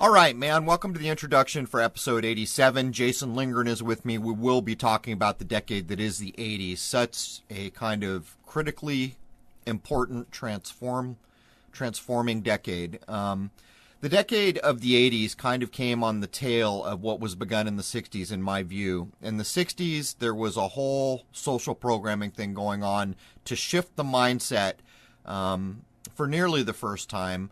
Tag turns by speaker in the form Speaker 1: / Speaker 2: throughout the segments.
Speaker 1: All right, man, welcome to the introduction for episode 87. Jason Lindgren is with me. We will be talking about the decade that is the 80s, such a kind of critically important transforming decade. The decade of the 80s kind of came on the tail of what was begun in the 60s, in my view. In the 60s, there was a whole social programming thing going on to shift the mindset for nearly the first time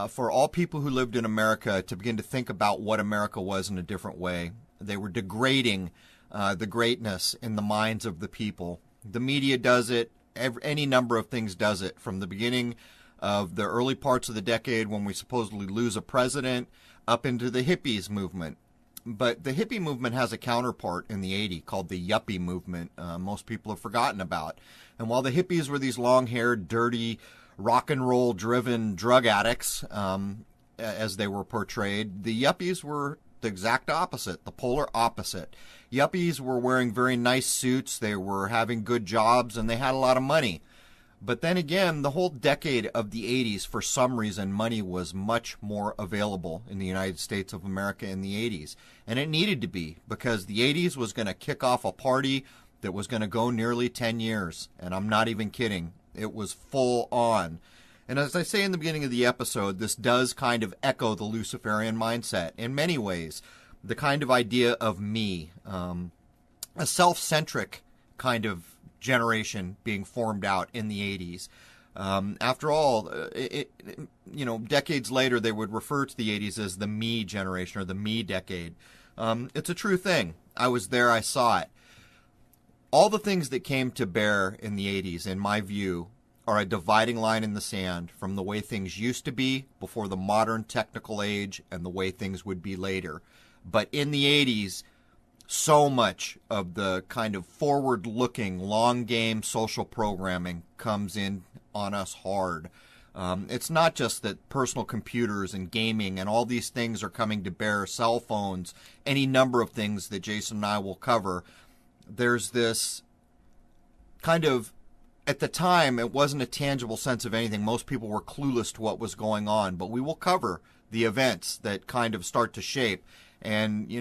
Speaker 1: for all people who lived in America to begin to think about what America was in a different way. They were degrading the greatness in the minds of the people. The media does it. Any number of things does it, from the beginning of the early parts of the decade when we supposedly lose a president up into the hippies movement. But the hippie movement has a counterpart in the 80s called the yuppie movement. Most people have forgotten about. And while the hippies were these long-haired, dirty, rock and roll driven drug addicts, as they were portrayed, the yuppies were the exact opposite, the polar opposite. Yuppies were wearing very nice suits, they were having good jobs, and they had a lot of money. But then again, the whole decade of the 80s, for some reason, money was much more available in the United States of America in the 80s. And it needed to be, because the 80s was going to kick off a party that was going to go nearly 10 years. And I'm not even kidding. It was full on. And as I say in the beginning of the episode, this does kind of echo the Luciferian mindset in many ways. The kind of idea of me, a self-centric kind of generation being formed out in the 80s. After all, decades later, they would refer to the 80s as the me generation or the me decade. It's a true thing. I was there. I saw it. All the things that came to bear in the 80s, in my view, are a dividing line in the sand from the way things used to be before the modern technical age and the way things would be later. But in the 80s, so much of the kind of forward-looking, long-game social programming comes in on us hard. It's not just that personal computers and gaming and all these things are coming to bear, cell phones, any number of things that Jason and I will cover. There's this kind of, at the time, it wasn't a tangible sense of anything. Most people were clueless to what was going on, but we will cover the events that kind of start to shape. And,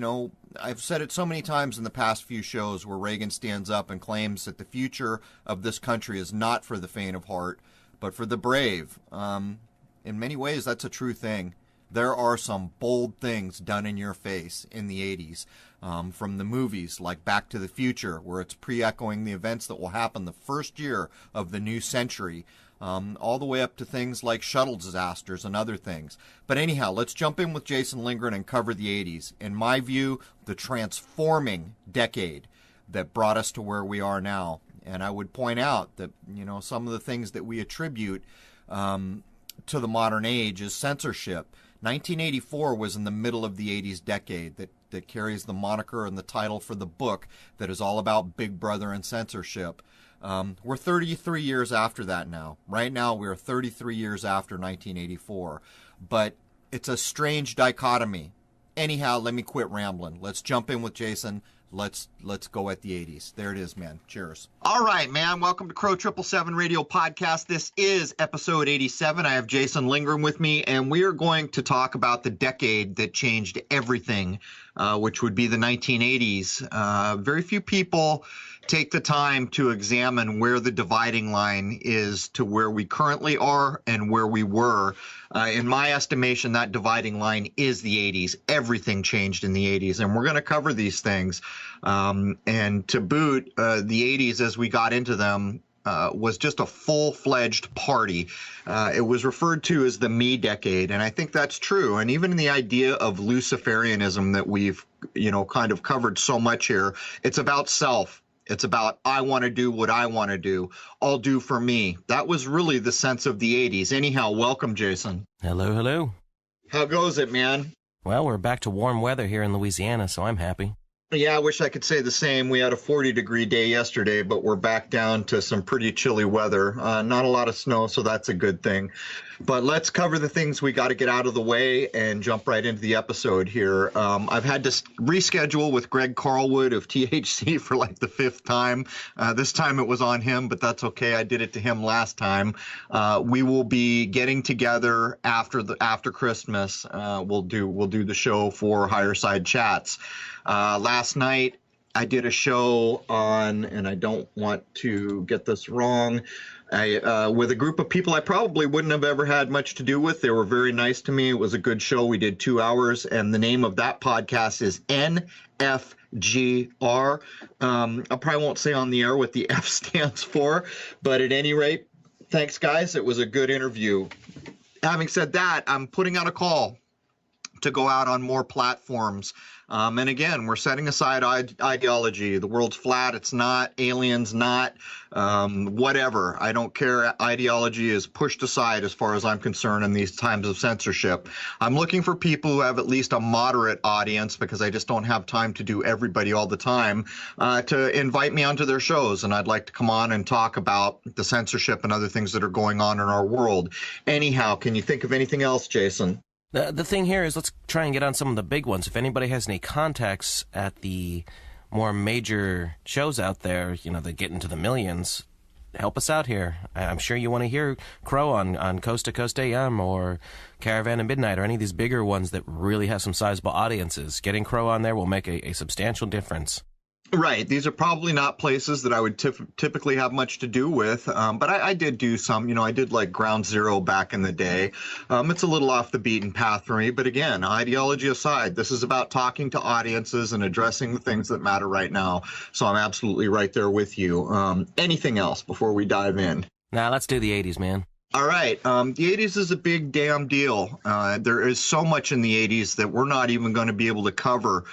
Speaker 1: I've said it so many times in the past few shows where Reagan stands up and claims that the future of this country is not for the faint of heart, but for the brave. In many ways, that's a true thing. There are some bold things done in your face in the 80s, from the movies like Back to the Future, where it's pre-echoing the events that will happen the first year of the new century, all the way up to things like shuttle disasters and other things. But anyhow, let's jump in with Jason Lindgren and cover the 80s. In my view, the transforming decade that brought us to where we are now. And I would point out that, some of the things that we attribute to the modern age is censorship. 1984 was in the middle of the 80s decade that carries the moniker and the title for the book that is all about Big Brother and censorship. We're 33 years after that now. Right now, we're 33 years after 1984. But it's a strange dichotomy. Anyhow, let me quit rambling. Let's jump in with Jason. Let's go at the 80s. There it is, man. Cheers. All right, man. Welcome to Crrow777 Radio Podcast. This is episode 87. I have Jason Lindgren with me, and we are going to talk about the decade that changed everything, which would be the 1980s. Very few people take the time to examine where the dividing line is to where we currently are and where we were. In my estimation, that dividing line is the 80s. Everything changed in the 80s, and we're going to cover these things. And to boot, the 80s, as we got into them, was just a full-fledged party. It was referred to as the me decade, and I think that's true. And even the idea of Luciferianism that we've, kind of covered so much here, it's about self. It's about, I want to do what I want to do. I'll do for me. That was really the sense of the 80s. Anyhow, welcome, Jason.
Speaker 2: Hello, hello.
Speaker 1: How goes it, man?
Speaker 2: Well, we're back to warm weather here in Louisiana, so I'm happy.
Speaker 1: Yeah, I wish I could say the same. We had a 40-degree day yesterday, but we're back down to some pretty chilly weather. Not a lot of snow, so that's a good thing. But let's cover the things we got to get out of the way and jump right into the episode here. I've had to reschedule with Greg Carlwood of THC for like the fifth time. This time it was on him, but that's okay. I did it to him last time. We will be getting together after Christmas. We'll do the show for Higher Side Chats. Last night, I did a show on, and I don't want to get this wrong, with a group of people I probably wouldn't have ever had much to do with. They were very nice to me. It was a good show. We did 2 hours, and the name of that podcast is NFGR. I probably won't say on the air what the F stands for, but at any rate, thanks, guys. It was a good interview. Having said that, I'm putting out a call to go out on more platforms. And again, we're setting aside ideology. The world's flat. It's not. Aliens, not. Whatever. I don't care. Ideology is pushed aside as far as I'm concerned in these times of censorship. I'm looking for people who have at least a moderate audience, because I just don't have time to do everybody all the time, to invite me onto their shows. And I'd like to come on and talk about the censorship and other things that are going on in our world. Anyhow, can you think of anything else, Jason?
Speaker 2: The thing here is, let's try and get on some of the big ones. If anybody has any contacts at the more major shows out there, that get into the millions, help us out here. I'm sure you want to hear Crow on Coast to Coast AM or Caravan and Midnight or any of these bigger ones that really have some sizable audiences. Getting Crow on there will make a substantial difference.
Speaker 1: Right. These are probably not places that I would typically have much to do with. But I did do some, I did like Ground Zero back in the day. It's a little off the beaten path for me. But again, ideology aside, this is about talking to audiences and addressing the things that matter right now. So I'm absolutely right there with you. Anything else before we dive in?
Speaker 2: Nah, let's do the 80s, man.
Speaker 1: All right. The 80s is a big damn deal. There is so much in the 80s that we're not even going to be able to cover.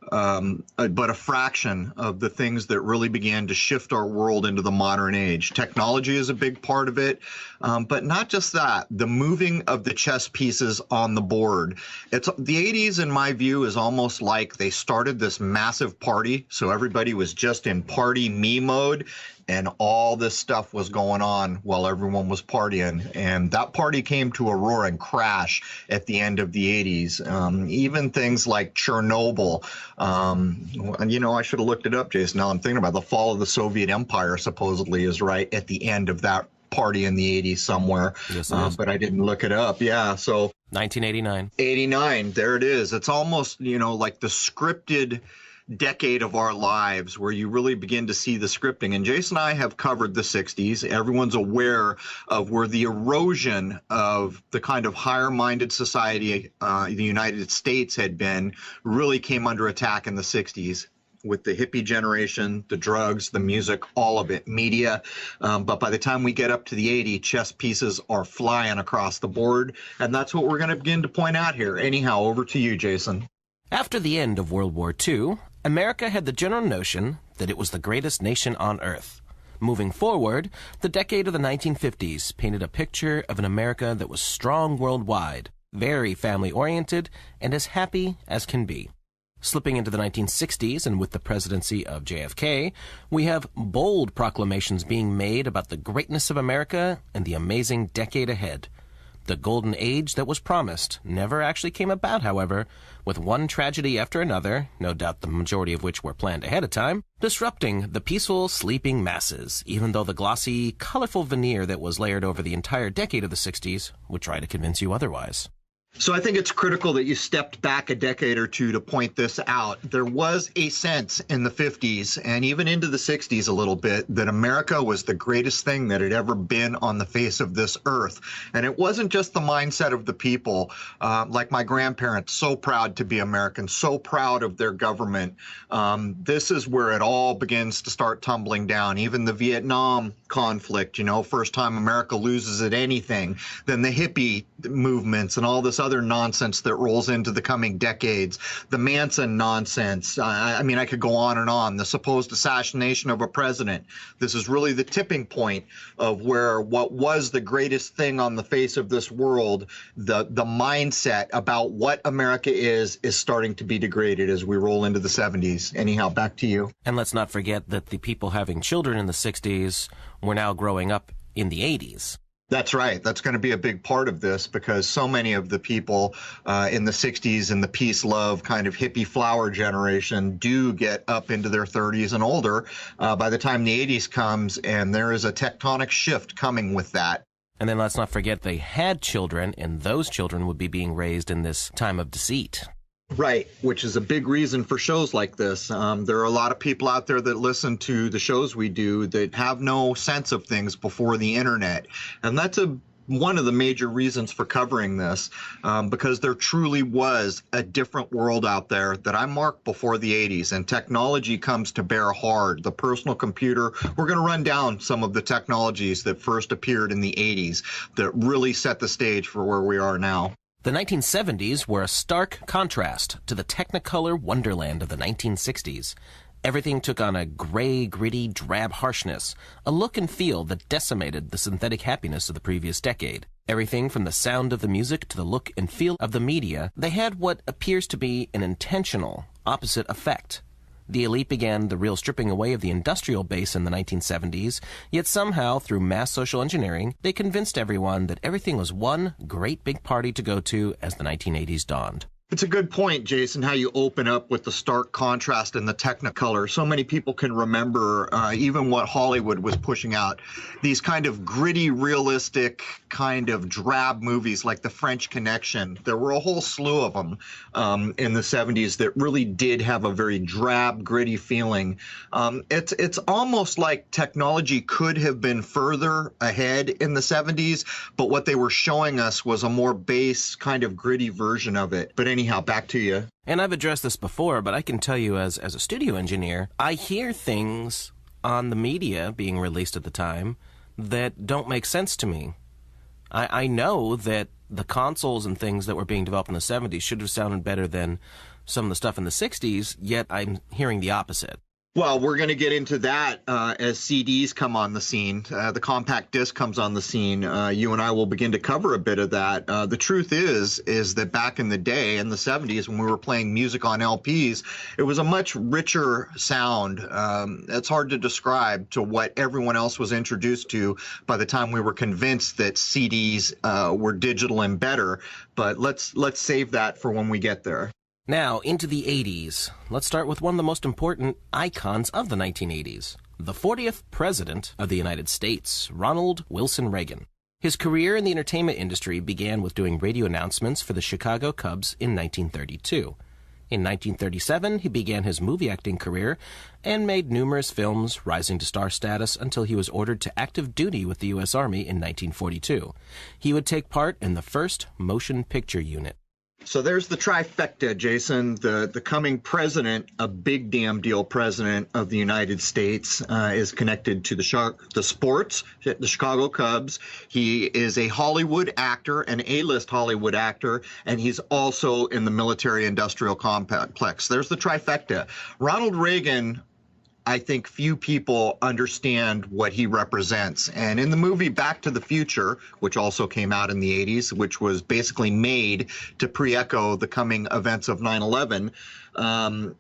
Speaker 1: But a fraction of the things that really began to shift our world into the modern age. Technology is a big part of it, but not just that. The moving of the chess pieces on the board. The 80s, in my view, is almost like they started this massive party, so everybody was just in party me mode, and all this stuff was going on while everyone was partying. And that party came to a roaring crash at the end of the 80s. Even things like Chernobyl. I should have looked it up, Jason. Now I'm thinking about the fall of the Soviet Empire, supposedly, is right at the end of that party in the 80s somewhere.
Speaker 2: Yes, it is.
Speaker 1: But I didn't look it up. Yeah, so
Speaker 2: 1989.
Speaker 1: 89, there it is. It's almost, like the scripted decade of our lives where you really begin to see the scripting. And Jason and I have covered the 60s. Everyone's aware of where the erosion of the kind of higher-minded society the United States had been really came under attack in the 60s. With the hippie generation, the drugs, the music, all of it, media. But by the time we get up to the 80s, chess pieces are flying across the board. And that's what we're going to begin to point out here. Anyhow, over to you, Jason.
Speaker 2: After the end of World War II, America had the general notion that it was the greatest nation on earth. Moving forward, the decade of the 1950s painted a picture of an America that was strong worldwide, very family-oriented, and as happy as can be. Slipping into the 1960s, and with the presidency of JFK, we have bold proclamations being made about the greatness of America and the amazing decade ahead. The golden age that was promised never actually came about, however, with one tragedy after another, no doubt the majority of which were planned ahead of time, disrupting the peaceful, sleeping masses, even though the glossy, colorful veneer that was layered over the entire decade of the 60s would try to convince you otherwise.
Speaker 1: So I think it's critical that you stepped back a decade or two to point this out. There was a sense in the 50s and even into the 60s a little bit that America was the greatest thing that had ever been on the face of this earth. And it wasn't just the mindset of the people, like my grandparents, so proud to be American, so proud of their government. This is where it all begins to start tumbling down. Even the Vietnam conflict, first time America loses at anything, then the hippie movements and all this other other nonsense that rolls into the coming decades. The Manson nonsense. I mean, I could go on and on. The supposed assassination of a president. This is really the tipping point of where what was the greatest thing on the face of this world, the mindset about what America is starting to be degraded as we roll into the 70s. Anyhow, back to you.
Speaker 2: And let's not forget that the people having children in the 60s were now growing up in the 80s.
Speaker 1: That's right. That's going to be a big part of this because so many of the people in the 60s and the peace, love kind of hippie flower generation do get up into their 30s and older by the time the 80s comes, and there is a tectonic shift coming with that.
Speaker 2: And then let's not forget they had children, and those children would be being raised in this time of deceit.
Speaker 1: Right, which is a big reason for shows like this. There are a lot of people out there that listen to the shows we do that have no sense of things before the internet. And that's one of the major reasons for covering this, because there truly was a different world out there that I marked before the 80s, and technology comes to bear hard. The personal computer, we're going to run down some of the technologies that first appeared in the 80s that really set the stage for where we are now.
Speaker 2: The 1970s were a stark contrast to the Technicolor wonderland of the 1960s. Everything took on a gray, gritty, drab harshness, a look and feel that decimated the synthetic happiness of the previous decade. Everything from the sound of the music to the look and feel of the media, they had what appears to be an intentional opposite effect. The elite began the real stripping away of the industrial base in the 1970s, yet somehow, through mass social engineering, they convinced everyone that everything was one great big party to go to as the 1980s dawned.
Speaker 1: It's a good point, Jason, how you open up with the stark contrast in the Technicolor. So many people can remember even what Hollywood was pushing out. These kind of gritty, realistic, kind of drab movies like The French Connection. There were a whole slew of them in the 70s that really did have a very drab, gritty feeling. It's almost like technology could have been further ahead in the 70s, but what they were showing us was a more base, kind of gritty version of it. But anyhow, back to you.
Speaker 2: And I've addressed this before, but I can tell you as a studio engineer, I hear things on the media being released at the time that don't make sense to me. I know that the consoles and things that were being developed in the 70s should have sounded better than some of the stuff in the 60s, yet I'm hearing the opposite.
Speaker 1: Well, we're going to get into that as CDs come on the scene. The compact disc comes on the scene. You and I will begin to cover a bit of that. The truth is that back in the day, in the 70s, when we were playing music on LPs, it was a much richer sound. It's hard to describe to what everyone else was introduced to by the time we were convinced that CDs were digital and better. But let's save that for when we get there.
Speaker 2: Now, into the 80s. Let's start with one of the most important icons of the 1980s, the 40th President of the United States, Ronald Wilson Reagan. His career in the entertainment industry began with doing radio announcements for the Chicago Cubs in 1932. In 1937, he began his movie acting career and made numerous films, rising to star status until he was ordered to active duty with the U.S. Army in 1942. He would take part in the 1st Motion Picture Unit.
Speaker 1: So there's the trifecta, Jason. The coming president, a big damn deal president of the United States, is connected to the sports, the Chicago Cubs. He is a Hollywood actor, an A-list Hollywood actor, and he's also in the military-industrial complex. There's the trifecta. Ronald Reagan, I think few people understand what he represents. And in the movie Back to the Future, which also came out in the 80s, which was basically made to pre-echo the coming events of 9/11,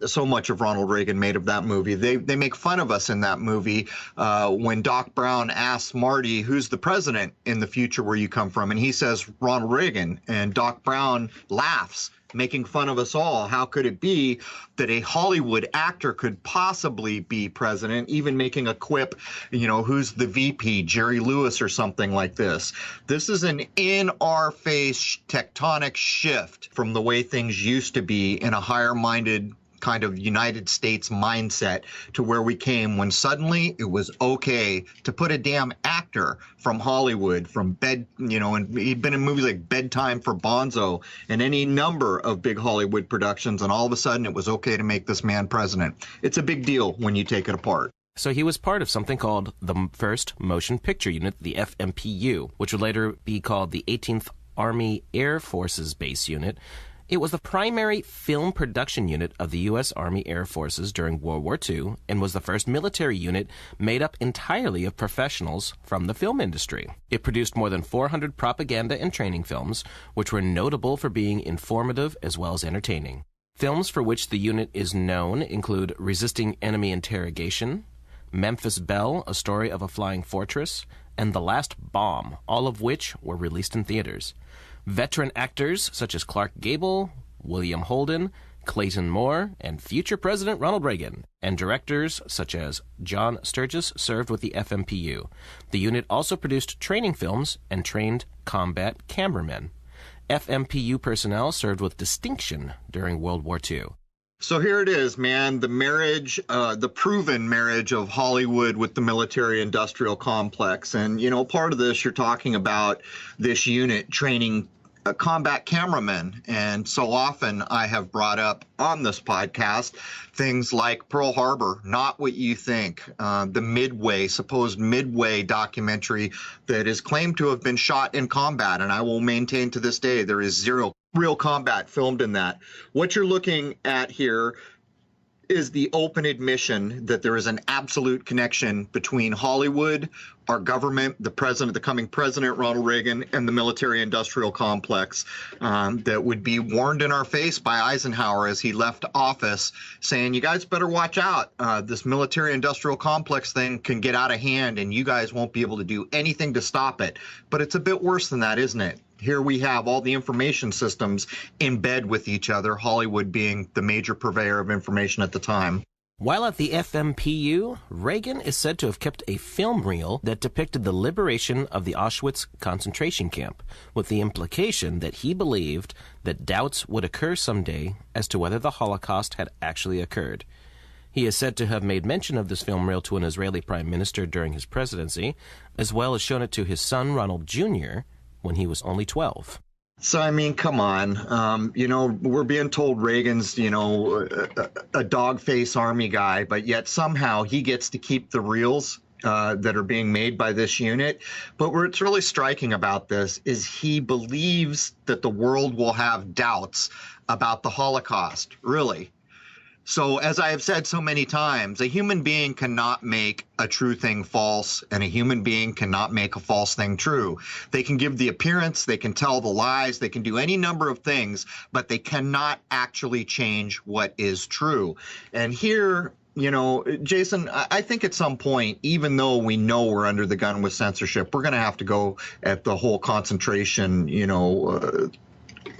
Speaker 1: so much of Ronald Reagan made of that movie. They make fun of us in that movie when Doc Brown asks Marty, who's the president in the future where you come from? And he says, Ronald Reagan. And Doc Brown laughs, making fun of us all. How could it be that a Hollywood actor could possibly be president, even making a quip, who's the VP, Jerry Lewis or something like this? This is an in-our-face tectonic shift from the way things used to be in a higher-minded kind of United States mindset to where we came when suddenly it was okay to put a damn actor from Hollywood, from and he'd been in movies like Bedtime for Bonzo and any number of big Hollywood productions, and all of a sudden it was okay to make this man president. It's a big deal when you take it apart.
Speaker 2: So he was part of something called the 1st Motion Picture Unit, the FMPU, which would later be called the 18th Army Air Forces Base Unit. It was the primary film production unit of the U.S. Army Air Forces during World War II and was the first military unit made up entirely of professionals from the film industry. It produced more than 400 propaganda and training films, which were notable for being informative as well as entertaining. Films for which the unit is known include Resisting Enemy Interrogation, Memphis Belle, A Story of a Flying Fortress, and The Last Bomb, all of which were released in theaters. Veteran actors such as Clark Gable, William Holden, Clayton Moore, and future President Ronald Reagan, and directors such as John Sturges served with the FMPU. The unit also produced training films and trained combat cameramen. FMPU personnel served with distinction during World War II.
Speaker 1: So here it is, man, the marriage, the proven marriage of Hollywood with the military-industrial complex. And, you know, part of this, you're talking about this unit training combat cameramen. And so often I have brought up on this podcast things like Pearl Harbor, Not What You Think, the Midway, supposed Midway documentary that is claimed to have been shot in combat. And I will maintain to this day there is zero real combat filmed in that. What you're looking at here is the open admission that there is an absolute connection between Hollywood, our government, the president, the coming president, Ronald Reagan, and the military-industrial complex that would be warned in our face by Eisenhower as he left office, saying, you guys better watch out. This military-industrial complex thing can get out of hand, and you guys won't be able to do anything to stop it. But it's a bit worse than that, isn't it? Here we have all the information systems in bed with each other, Hollywood being the major purveyor of information at the time.
Speaker 2: While at the FMPU, Reagan is said to have kept a film reel that depicted the liberation of the Auschwitz concentration camp, with the implication that he believed that doubts would occur someday as to whether the Holocaust had actually occurred. He is said to have made mention of this film reel to an Israeli prime minister during his presidency, as well as shown it to his son Ronald Jr., when he was only 12.
Speaker 1: So, I mean, come on. You know, we're being told Reagan's, you know, a dog-face army guy, but yet somehow he gets to keep the reels that are being made by this unit. But what's really striking about this is he believes that the world will have doubts about the Holocaust, really. So, as I have said so many times, a human being cannot make a true thing false, and a human being cannot make a false thing true. They can give the appearance, they can tell the lies, they can do any number of things, but they cannot actually change what is true. And here, you know, Jason, I think at some point, even though we know we're under the gun with censorship, we're going to have to go at the whole concentration, you know,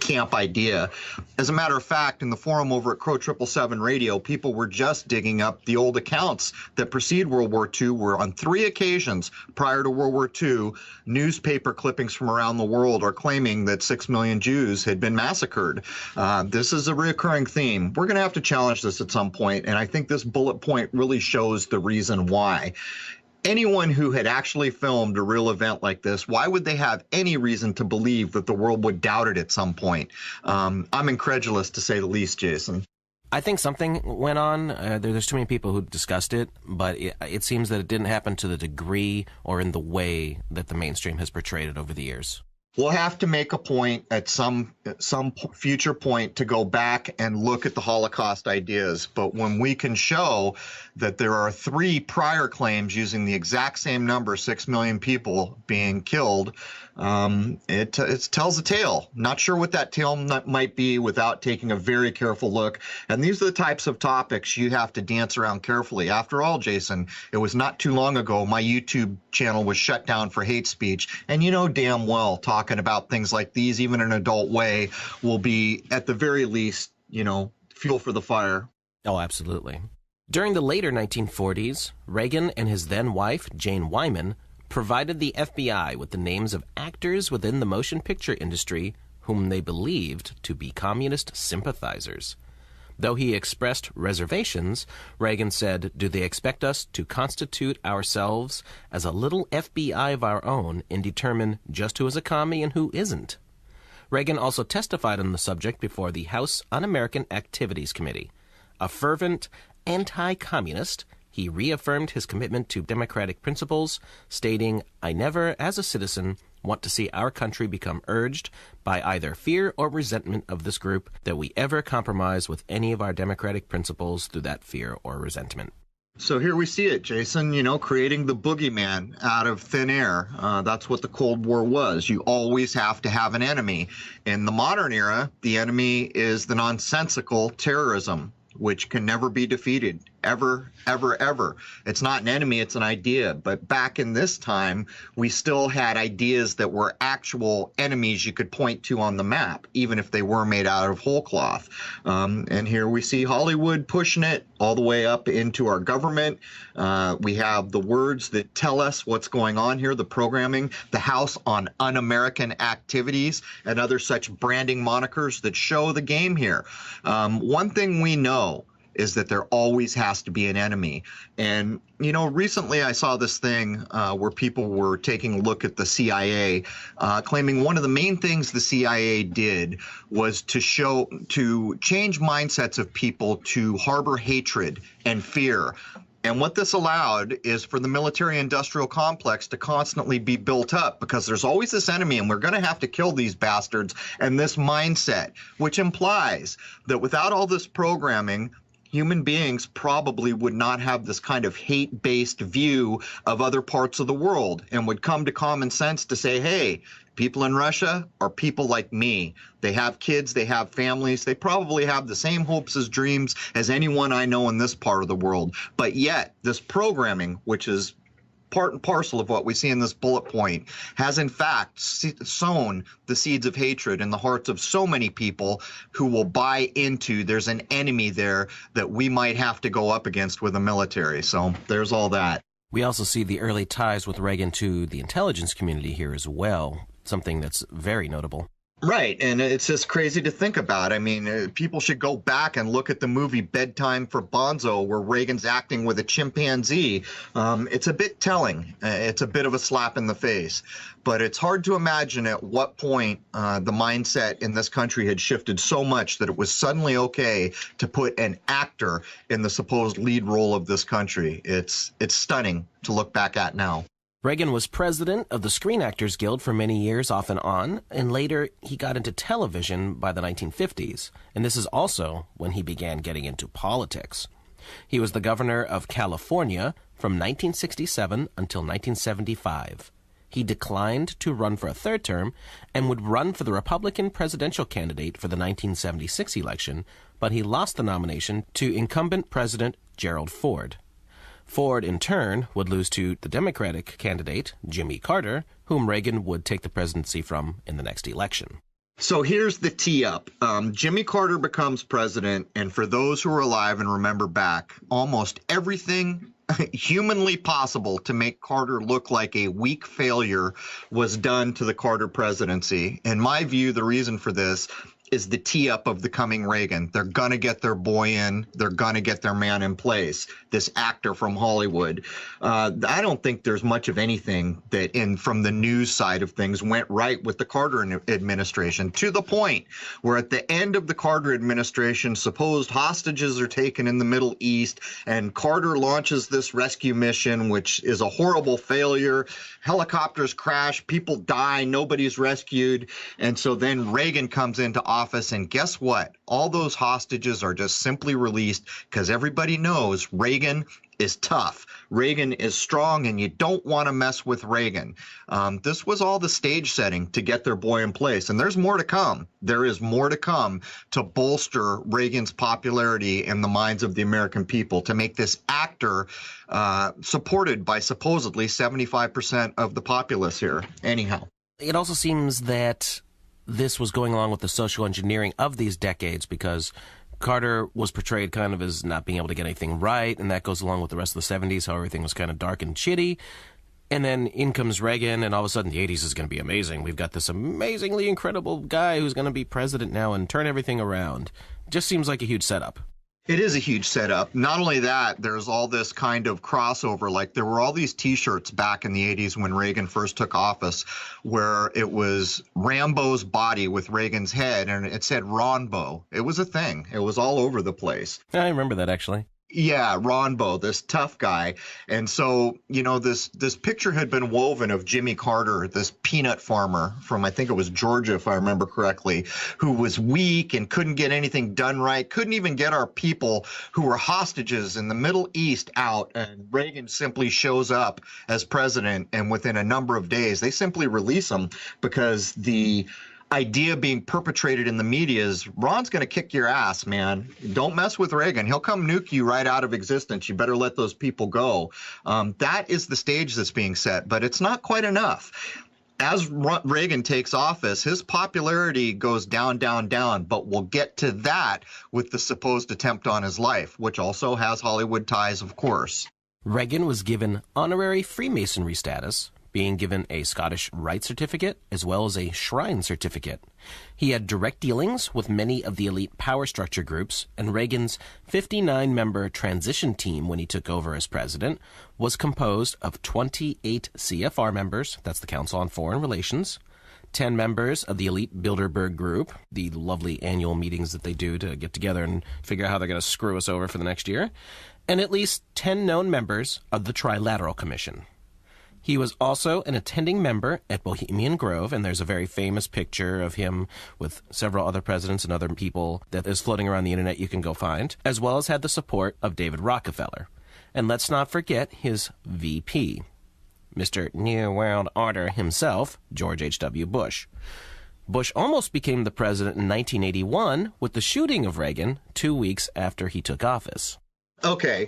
Speaker 1: camp idea. As a matter of fact, in the forum over at Crrow777 Radio, people were just digging up the old accounts that precede World War II, where on 3 occasions prior to World War II, newspaper clippings from around the world are claiming that 6 million Jews had been massacred. This is a recurring theme. We're going to have to challenge this at some point, and I think this bullet point really shows the reason why. Anyone who had actually filmed a real event like this, why would they have any reason to believe that the world would doubt it at some point? I'm incredulous, to say the least, Jason.
Speaker 2: I think something went on. There's too many people who discussed it, but it seems that it didn't happen to the degree or in the way that the mainstream has portrayed it over the years.
Speaker 1: We'll have to make a point at some future point to go back and look at the Holocaust ideas. But when we can show that there are 3 prior claims using the exact same number, 6 million people being killed, it tells a tale. Not sure what that tale might be without taking a very careful look. And these are the types of topics you have to dance around carefully. After all, Jason, it was not too long ago my YouTube channel was shut down for hate speech. And you know damn well talking about things like these, even in an adult way, will be, at the very least, you know, fuel for the fire.
Speaker 2: Oh, absolutely. During the later 1940s, Reagan and his then-wife, Jane Wyman, provided the FBI with the names of actors within the motion picture industry whom they believed to be communist sympathizers. Though he expressed reservations, Reagan said, "Do they expect us to constitute ourselves as a little FBI of our own and determine just who is a commie and who isn't?" Reagan also testified on the subject before the House Un-American Activities Committee. A fervent anti-communist, he reaffirmed his commitment to democratic principles, stating, "I never, as a citizen, want to see our country become urged by either fear or resentment of this group that we ever compromise with any of our democratic principles through that fear or resentment.
Speaker 1: So here we see it, Jason, creating the boogeyman out of thin air. That's what the Cold War was. You always have to have an enemy. In the modern era, the enemy is the nonsensical terrorism, which can never be defeated, ever, ever, ever. It's not an enemy, it's an idea. But back in this time, we still had ideas that were actual enemies you could point to on the map, even if they were made out of whole cloth. And here we see Hollywood pushing it all the way up into our government. We have the words that tell us what's going on here, the programming, the House on Un-American Activities, and other such branding monikers that show the game here. One thing we know is that there always has to be an enemy. And, recently I saw this thing where people were taking a look at the CIA, claiming one of the main things the CIA did was to change mindsets of people to harbor hatred and fear. And what this allowed is for the military-industrial complex to constantly be built up, because there's always this enemy and we're going to have to kill these bastards, and this mindset, which implies that without all this programming, human beings probably would not have this kind of hate-based view of other parts of the world and would come to common sense to say, hey, people in Russia are people like me. They have kids, they have families, they probably have the same hopes as dreams as anyone I know in this part of the world. But yet, this programming, which is part and parcel of what we see in this bullet point, has in fact sown the seeds of hatred in the hearts of so many people who will buy into there's an enemy there that we might have to go up against with the military. So there's all that.
Speaker 2: We also see the early ties with Reagan to the intelligence community here as well, something that's very notable.
Speaker 1: Right, and it's just crazy to think about. I mean, people should go back and look at the movie Bedtime for Bonzo, where Reagan's acting with a chimpanzee. It's a bit telling. It's a bit of a slap in the face. But it's hard to imagine at what point the mindset in this country had shifted so much that it was suddenly okay to put an actor in the supposed lead role of this country. It's stunning to look back at now.
Speaker 2: Reagan was president of the Screen Actors Guild for many years off and on, and later he got into television by the 1950s, and this is also when he began getting into politics. He was the governor of California from 1967 until 1975. He declined to run for a third term and would run for the Republican presidential candidate for the 1976 election, but he lost the nomination to incumbent President Gerald Ford. Ford, in turn, would lose to the Democratic candidate, Jimmy Carter, whom Reagan would take the presidency from in the next election.
Speaker 1: So here's the tee-up. Jimmy Carter becomes president, and for those who are alive and remember back, almost everything humanly possible to make Carter look like a weak failure was done to the Carter presidency. In my view, the reason for this is the tee-up of the coming Reagan. They're going to get their boy in. They're going to get their man in place, this actor from Hollywood. I don't think there's much of anything that from the news side of things went right with the Carter administration, to the point where at the end of the Carter administration, supposed hostages are taken in the Middle East, and Carter launches this rescue mission, which is a horrible failure. Helicopters crash, people die, nobody's rescued. And so then Reagan comes into office, and guess what? All those hostages are just simply released because everybody knows Reagan is tough. Reagan is strong, and you don't want to mess with Reagan. This was all the stage setting to get their boy in place, and there's more to come. There is more to come to bolster Reagan's popularity in the minds of the American people, to make this actor supported by supposedly 75% of the populace here. Anyhow.
Speaker 2: It also seems that this was going along with the social engineering of these decades, because Carter was portrayed kind of as not being able to get anything right, and that goes along with the rest of the 70s, how everything was kind of dark and shitty. And then in comes Reagan, and all of a sudden the 80s is going to be amazing. We've got this amazingly incredible guy who's going to be president now and turn everything around. Just seems like a huge setup.
Speaker 1: It is a huge setup. Not only that, there's all this kind of crossover. Like, there were all these T-shirts back in the 80s when Reagan first took office, where it was Rambo's body with Reagan's head, and it said Ronbo. It was a thing. It was all over the place.
Speaker 2: I remember that, actually.
Speaker 1: Yeah, Ronbo, this tough guy. And so, this picture had been woven of Jimmy Carter, this peanut farmer from, I think it was Georgia, if I remember correctly, who was weak and couldn't get anything done right, couldn't even get our people who were hostages in the Middle East out. And Reagan simply shows up as president, and within a number of days, they simply release him because the idea being perpetrated in the media is Ron's going to kick your ass, man. Don't mess with Reagan. He'll come nuke you right out of existence. You better let those people go. That is the stage that's being set, but it's not quite enough. As Reagan takes office, his popularity goes down, down, down, but we'll get to that with the supposed attempt on his life, which also has Hollywood ties, of course.
Speaker 2: Reagan was given honorary Freemasonry status, being given a Scottish Rite Certificate as well as a Shrine Certificate. He had direct dealings with many of the elite power structure groups, and Reagan's 59-member transition team when he took over as president was composed of 28 CFR members, that's the Council on Foreign Relations, 10 members of the elite Bilderberg Group, the lovely annual meetings that they do to get together and figure out how they're going to screw us over for the next year, and at least 10 known members of the Trilateral Commission. He was also an attending member at Bohemian Grove, and there's a very famous picture of him with several other presidents and other people that is floating around the internet you can go find, as well as had the support of David Rockefeller. And let's not forget his VP, Mr. New World Order himself, George H.W. Bush. Bush almost became the president in 1981 with the shooting of Reagan 2 weeks after he took office.
Speaker 1: Okay,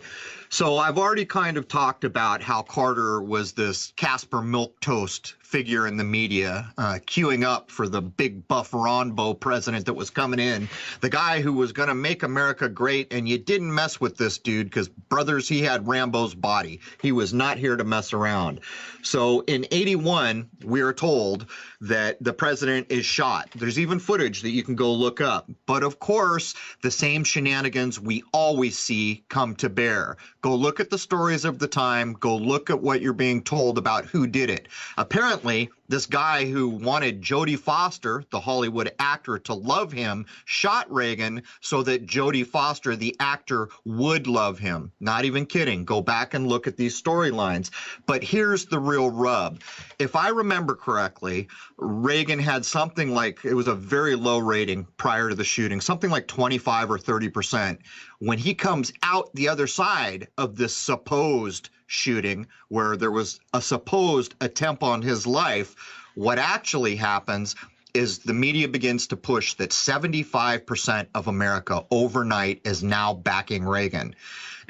Speaker 1: so I've already kind of talked about how Carter was this Casper Milquetoast figure in the media, queuing up for the big buff Ronbo president that was coming in, the guy who was going to make America great, and you didn't mess with this dude because, brothers, he had Rambo's body. He was not here to mess around. So in 81, we are told that the president is shot. There's even footage that you can go look up. But of course, the same shenanigans we always see come to bear. Go look at the stories of the time. Go look at what you're being told about who did it. Apparently, this guy who wanted Jodie Foster, the Hollywood actor, to love him, shot Reagan so that Jodie Foster, the actor, would love him. Not even kidding. Go back and look at these storylines. But here's the real rub. If I remember correctly, Reagan had something like, it was a very low rating prior to the shooting, something like 25 or 30%. When he comes out the other side of this supposed shooting, where there was a supposed attempt on his life, what actually happens is the media begins to push that 75% of America overnight is now backing Reagan.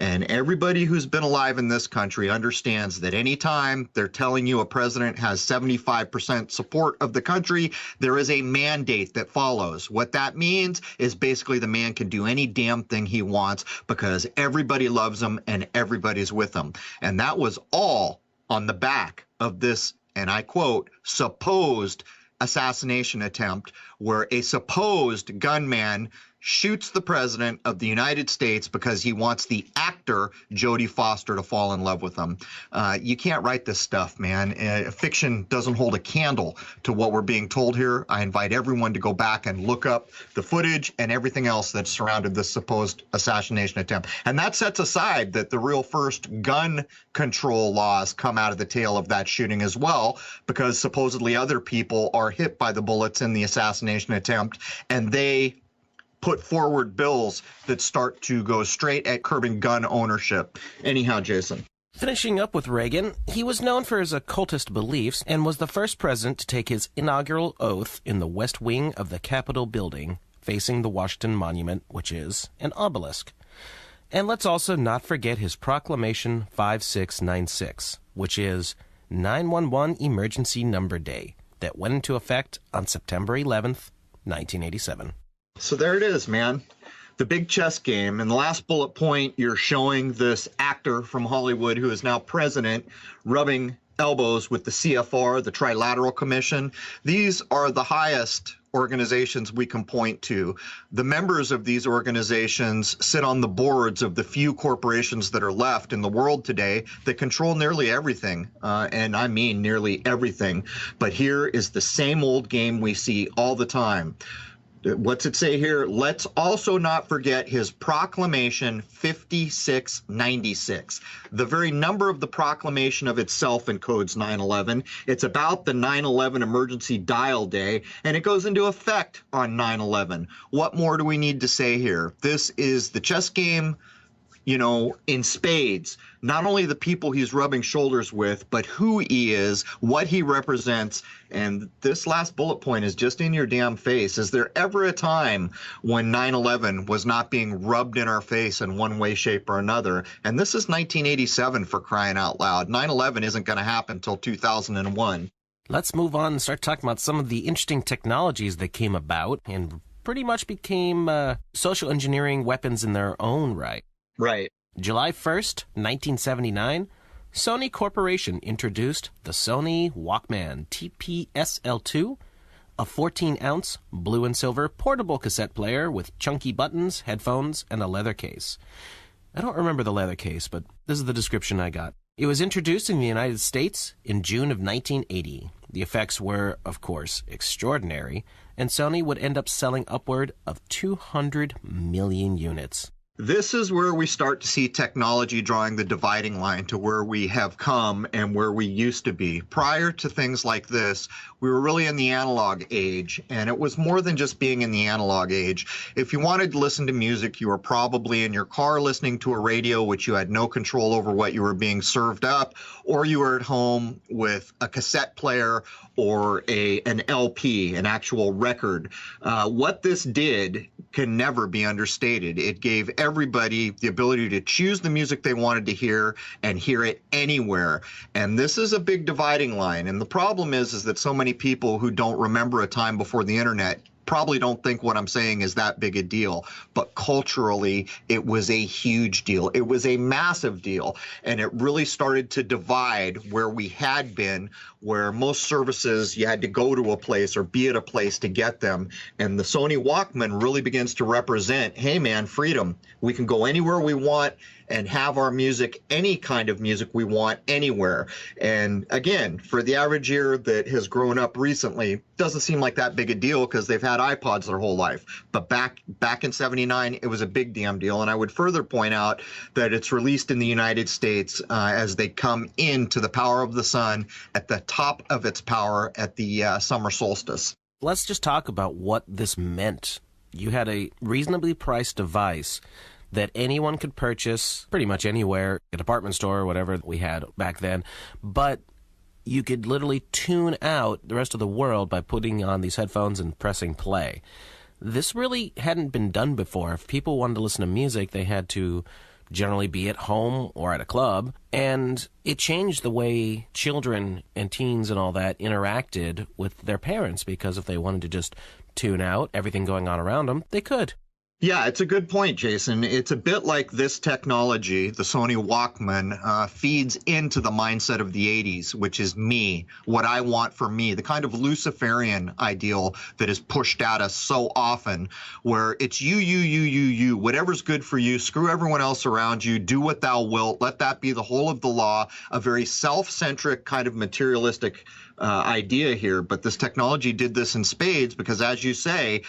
Speaker 1: And everybody who's been alive in this country understands that anytime they're telling you a president has 75% support of the country, there is a mandate that follows. What that means is basically the man can do any damn thing he wants because everybody loves him and everybody's with him. And that was all on the back of this, and I quote, supposed assassination attempt where a supposed gunman shoots the president of the United States because he wants the actor Jodie Foster to fall in love with him. You can't write this stuff, man. Fiction doesn't hold a candle to what we're being told here. I invite everyone to go back and look up the footage and everything else that surrounded this supposed assassination attempt. And that sets aside that the real first gun control laws come out of the tail of that shooting as well, because supposedly other people are hit by the bullets in the assassination attempt, and they put forward bills that start to go straight at curbing gun ownership. Anyhow, Jason.
Speaker 2: Finishing up with Reagan, he was known for his occultist beliefs and was the first president to take his inaugural oath in the West Wing of the Capitol building, facing the Washington Monument, which is an obelisk. And let's also not forget his Proclamation 5696, which is 911 Emergency Number Day, that went into effect on September 11th, 1987.
Speaker 1: So there it is, man. The big chess game. In the last bullet point, you're showing this actor from Hollywood who is now president rubbing elbows with the CFR, the Trilateral Commission. These are the highest organizations we can point to. The members of these organizations sit on the boards of the few corporations that are left in the world today that control nearly everything, and I mean nearly everything. But here is the same old game we see all the time. What's it say here? Let's also not forget his proclamation 5696. The very number of the proclamation of itself encodes 9/11. It's about the 9/11 emergency dial day, and it goes into effect on 9/11. What more do we need to say here? This is the chess game, in spades. Not only the people he's rubbing shoulders with, but who he is, what he represents. And this last bullet point is just in your damn face. Is there ever a time when 9/11 was not being rubbed in our face in one way, shape, or another? And this is 1987, for crying out loud. 9/11 isn't going to happen until 2001.
Speaker 2: Let's move on and start talking about some of the interesting technologies that came about and pretty much became social engineering weapons in their own right.
Speaker 1: Right.
Speaker 2: July 1st, 1979, Sony Corporation introduced the Sony Walkman TPSL2, a 14-ounce blue and silver portable cassette player with chunky buttons, headphones, and a leather case. I don't remember the leather case, but this is the description I got. It was introduced in the United States in June of 1980. The effects were, of course, extraordinary, and Sony would end up selling upward of 200 million units.
Speaker 1: This is where we start to see technology drawing the dividing line to where we have come and where we used to be. Prior to things like this, we were really in the analog age, and it was more than just being in the analog age. If you wanted to listen to music, you were probably in your car listening to a radio, which you had no control over what you were being served up, or you were at home with a cassette player or an LP, an actual record. What this did can never be understated. It gave everybody the ability to choose the music they wanted to hear and hear it anywhere. And this is a big dividing line. And the problem is that so many people who don't remember a time before the internet probably don't think what I'm saying is that big a deal. But culturally, it was a huge deal. It was a massive deal. And it really started to divide where we had been, where most services you had to go to a place or be at a place to get them. And the Sony Walkman really begins to represent, hey man, freedom. We can go anywhere we want and have our music, any kind of music we want, anywhere. And again, for the average ear that has grown up recently, doesn't seem like that big a deal because they've had iPods their whole life. But back in 79, it was a big damn deal. And I would further point out that it's released in the United States as they come into the power of the sun at the top of its power at the summer solstice.
Speaker 2: Let's just talk about what this meant. You had a reasonably priced device that anyone could purchase pretty much anywhere, a department store or whatever we had back then, but you could literally tune out the rest of the world by putting on these headphones and pressing play. This really hadn't been done before. If people wanted to listen to music, they had to generally be at home or at a club, and it changed the way children and teens and all that interacted with their parents, because if they wanted to just tune out everything going on around them, they could.
Speaker 1: Yeah, it's a good point, Jason. It's a bit like this technology, the Sony Walkman, feeds into the mindset of the 80s, which is me, what I want for me, the kind of Luciferian ideal that is pushed at us so often, where it's you, whatever's good for you, screw everyone else around you, do what thou wilt, let that be the whole of the law, a very self-centric kind of materialistic idea here. But this technology did this in spades because, as you say,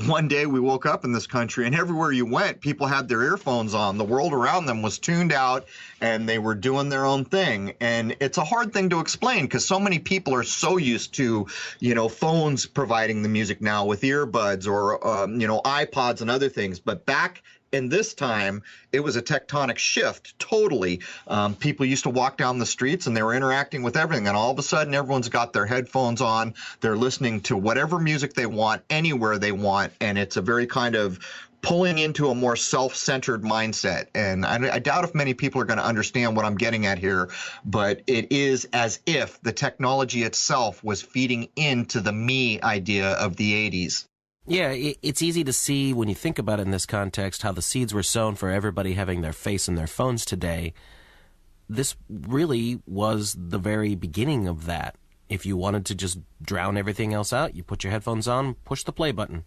Speaker 1: one day we woke up in this country and everywhere you went, people had their earphones on. The world around them was tuned out and they were doing their own thing. And it's a hard thing to explain because so many people are so used to, phones providing the music now with earbuds or, iPods and other things. But back in this time, it was a tectonic shift, totally. People used to walk down the streets and they were interacting with everything. And all of a sudden, everyone's got their headphones on. They're listening to whatever music they want, anywhere they want. And it's a very kind of pulling into a more self-centered mindset. And I doubt if many people are going to understand what I'm getting at here, but it is as if the technology itself was feeding into the me idea of the 80s.
Speaker 2: Yeah, it's easy to see when you think about it in this context how the seeds were sown for everybody having their face in their phones today. This really was the very beginning of that. If you wanted to just drown everything else out, you put your headphones on, push the play button.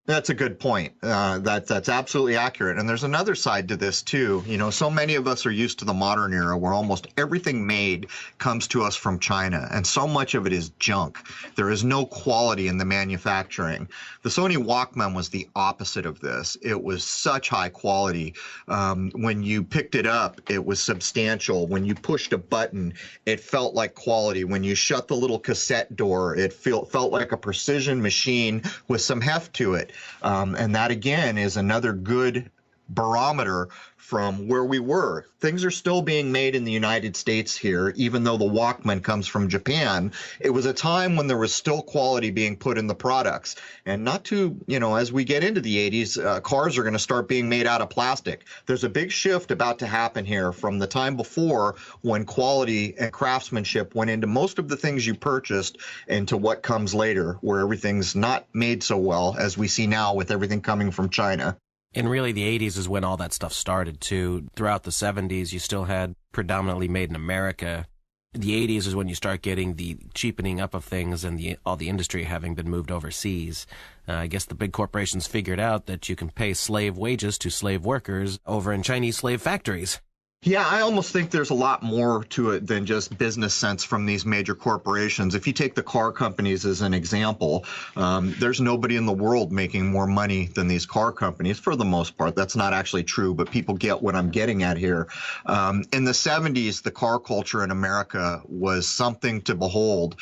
Speaker 1: That's a good point. That's absolutely accurate. And there's another side to this too. So many of us are used to the modern era where almost everything made comes to us from China, and so much of it is junk. There is no quality in the manufacturing. The Sony Walkman was the opposite of this. It was such high quality. When you picked it up, it was substantial. When you pushed a button, it felt like quality. When you shut the little cassette door, it felt like a precision machine with some heft to it. And that, again, is another good barometer from where we were. Things are still being made in the United States here, even though the Walkman comes from Japan. It was a time when there was still quality being put in the products. And not to, as we get into the 80s, cars are going to start being made out of plastic. There's a big shift about to happen here from the time before, when quality and craftsmanship went into most of the things you purchased, into what comes later, where everything's not made so well as we see now with everything coming from China.
Speaker 2: And really, the 80s is when all that stuff started, too. Throughout the 70s, you still had predominantly made in America. The 80s is when you start getting the cheapening up of things and all the industry having been moved overseas. I guess the big corporations figured out that you can pay slave wages to slave workers over in Chinese slave factories.
Speaker 1: Yeah, I almost think there's a lot more to it than just business sense from these major corporations. If you take the car companies as an example, there's nobody in the world making more money than these car companies for the most part. That's not actually true, but people get what I'm getting at here. In the 70s, the car culture in America was something to behold.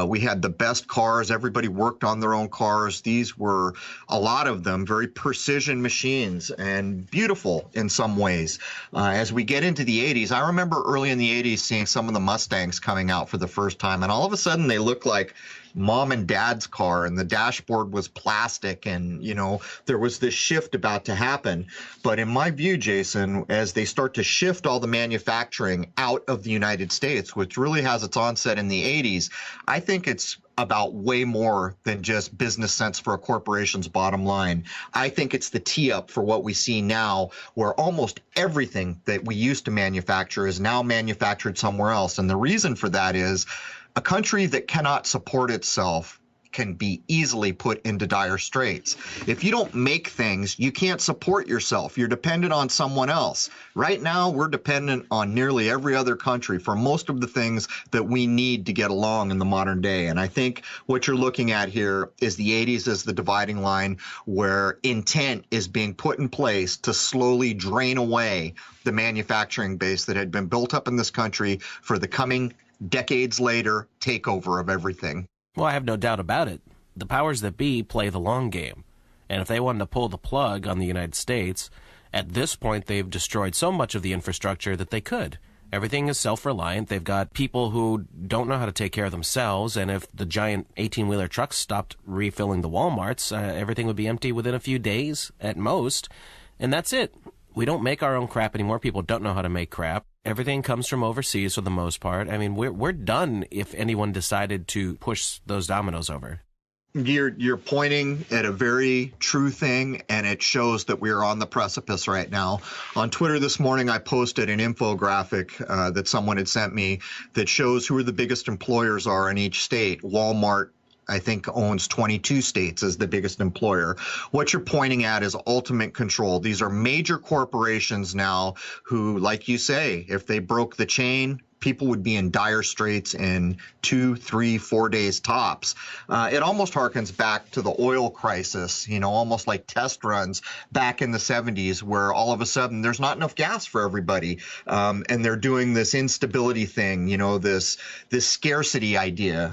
Speaker 1: We had the best cars. Everybody worked on their own cars. These were, a lot of them, very precision machines and beautiful in some ways. As we get into the 80s, I remember early in the 80s seeing some of the Mustangs coming out for the first time, and all of a sudden they looked like mom and dad's car, and the dashboard was plastic, and there was this shift about to happen. But in my view, Jason, as they start to shift all the manufacturing out of the United States, which really has its onset in the 80s, I think it's about way more than just business sense for a corporation's bottom line. I think it's the tee up for what we see now, where almost everything that we used to manufacture is now manufactured somewhere else. And the reason for that is a country that cannot support itself can be easily put into dire straits. If you don't make things, you can't support yourself. You're dependent on someone else. Right now, we're dependent on nearly every other country for most of the things that we need to get along in the modern day. And I think what you're looking at here is the 80s as the dividing line, where intent is being put in place to slowly drain away the manufacturing base that had been built up in this country for the coming decades later takeover of everything.
Speaker 2: Well, I have no doubt about it. The powers that be play the long game. And if they wanted to pull the plug on the United States, at this point they've destroyed so much of the infrastructure that they could. Everything is self-reliant. They've got people who don't know how to take care of themselves, and if the giant 18-wheeler trucks stopped refilling the Walmarts, everything would be empty within a few days at most. And that's it. We don't make our own crap anymore. People don't know how to make crap. Everything comes from overseas for the most part. I mean, we're done if anyone decided to push those dominoes over.
Speaker 1: You're pointing at a very true thing, and it shows that we are on the precipice right now. On Twitter this morning, I posted an infographic that someone had sent me that shows who the biggest employers are in each state. Walmart, I think, owns 22 states as the biggest employer. What you're pointing at is ultimate control. These are major corporations now who, like you say, if they broke the chain, people would be in dire straits in 2, 3, 4 days tops. It almost harkens back to the oil crisis, almost like test runs back in the 70s, where all of a sudden there's not enough gas for everybody. And they're doing this instability thing, this scarcity idea.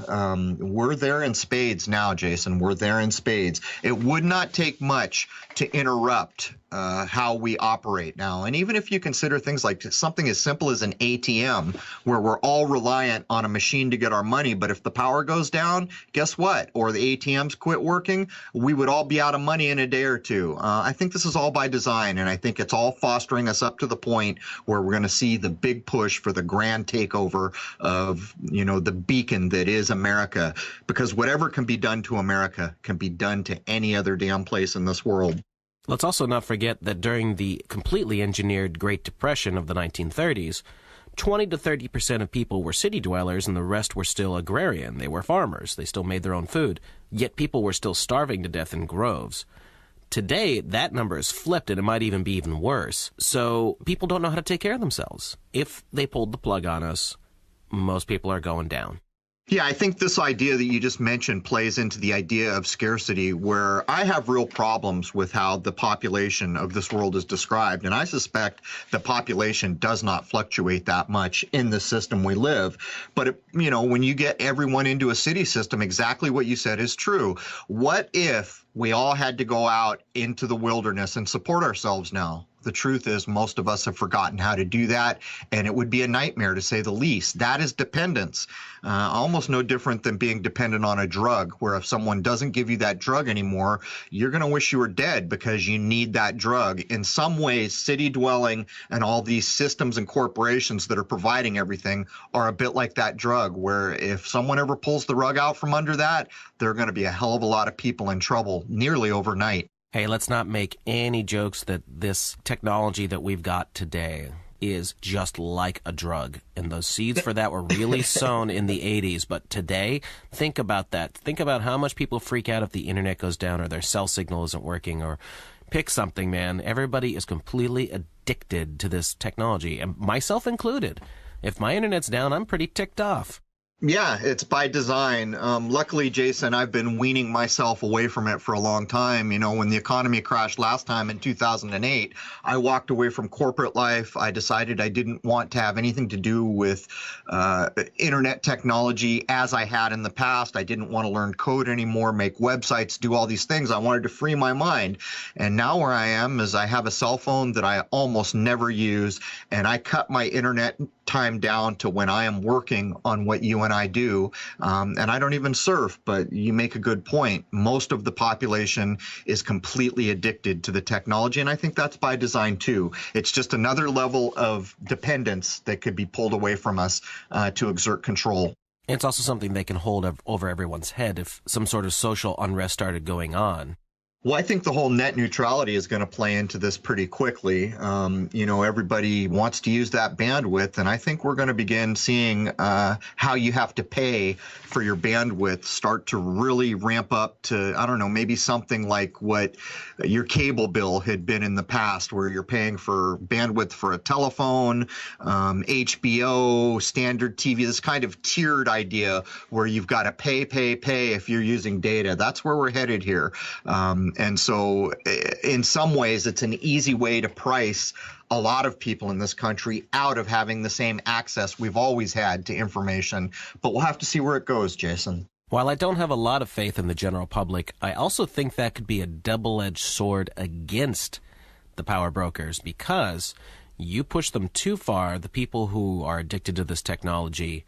Speaker 1: We're there in spades now, Jason. We're there in spades. It would not take much to interrupt how we operate now. And even if you consider things like something as simple as an ATM, where we're all reliant on a machine to get our money, but if the power goes down, guess what? Or the ATMs quit working, we would all be out of money in a day or two. I think this is all by design, and I think it's all fostering us up to the point where we're going to see the big push for the grand takeover of, the beacon that is America, because whatever can be done to America can be done to any other damn place in this world.
Speaker 2: Let's also not forget that during the completely engineered Great Depression of the 1930s, 20 to 30% of people were city dwellers and the rest were still agrarian. They were farmers. They still made their own food. Yet people were still starving to death in groves. Today, that number is flipped, and it might even be even worse. So people don't know how to take care of themselves. If they pulled the plug on us, most people are going down.
Speaker 1: Yeah, I think this idea that you just mentioned plays into the idea of scarcity, where I have real problems with how the population of this world is described. And I suspect the population does not fluctuate that much in the system we live. But, when you get everyone into a city system, exactly what you said is true. What if we all had to go out into the wilderness and support ourselves now? The truth is most of us have forgotten how to do that, and it would be a nightmare to say the least. That is dependence, almost no different than being dependent on a drug, where if someone doesn't give you that drug anymore, you're going to wish you were dead because you need that drug. In some ways, city dwelling and all these systems and corporations that are providing everything are a bit like that drug, where if someone ever pulls the rug out from under that, there are going to be a hell of a lot of people in trouble nearly overnight.
Speaker 2: Hey, let's not make any jokes that this technology that we've got today is just like a drug. And those seeds for that were really sown in the 80s. But today, think about that. Think about how much people freak out if the internet goes down or their cell signal isn't working, or pick something, man. Everybody is completely addicted to this technology, and myself included. If my internet's down, I'm pretty ticked off.
Speaker 1: Yeah, it's by design. Luckily, Jason, I've been weaning myself away from it for a long time. When the economy crashed last time in 2008, I walked away from corporate life. I decided I didn't want to have anything to do with internet technology as I had in the past. I didn't want to learn code anymore, make websites, do all these things. I wanted to free my mind. And now where I am is I have a cell phone that I almost never use, and I cut my internet time down to when I am working on what you and I do. And I don't even surf, but you make a good point. Most of the population is completely addicted to the technology, and I think that's by design too. It's just another level of dependence that could be pulled away from us to exert control.
Speaker 2: It's also something they can hold over everyone's head if some sort of social unrest started going on.
Speaker 1: Well, I think the whole net neutrality is going to play into this pretty quickly. Everybody wants to use that bandwidth, and I think we're going to begin seeing how you have to pay for your bandwidth start to really ramp up to, I don't know, maybe something like what your cable bill had been in the past, where you're paying for bandwidth for a telephone, HBO, standard TV, this kind of tiered idea where you've got to pay if you're using data. That's where we're headed here. And so in some ways, it's an easy way to price a lot of people in this country out of having the same access we've always had to information. But we'll have to see where it goes, Jason.
Speaker 2: While I don't have a lot of faith in the general public, I also think that could be a double-edged sword against the power brokers, because you push them too far, the people who are addicted to this technology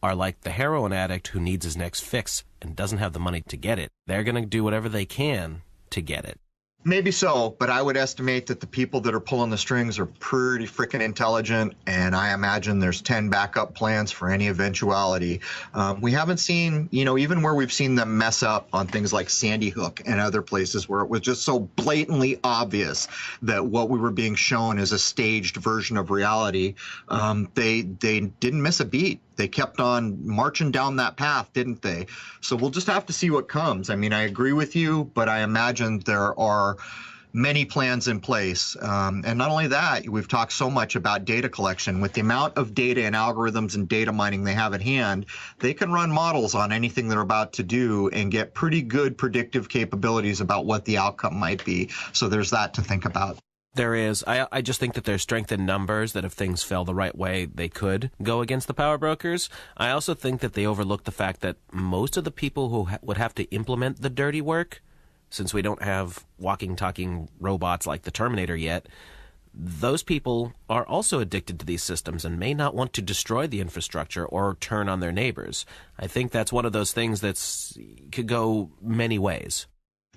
Speaker 2: are like the heroin addict who needs his next fix and doesn't have the money to get it. They're going to do whatever they can to get it.
Speaker 1: Maybe so, but I would estimate that the people that are pulling the strings are pretty freaking intelligent, and I imagine there's 10 backup plans for any eventuality. We haven't seen, even where we've seen them mess up on things like Sandy Hook and other places where it was just so blatantly obvious that what we were being shown is a staged version of reality. They didn't miss a beat. They kept on marching down that path, didn't they? So we'll just have to see what comes. I mean, I agree with you, but I imagine there are many plans in place. And not only that, we've talked so much about data collection. With the amount of data and algorithms and data mining they have at hand, they can run models on anything they're about to do and get pretty good predictive capabilities about what the outcome might be. So there's that to think about.
Speaker 2: There is. I just think that there's strength in numbers, that if things fell the right way, they could go against the power brokers. I also think that they overlook the fact that most of the people who would have to implement the dirty work, since we don't have walking, talking robots like the Terminator yet, those people are also addicted to these systems and may not want to destroy the infrastructure or turn on their neighbors. I think that's one of those things that could go many ways.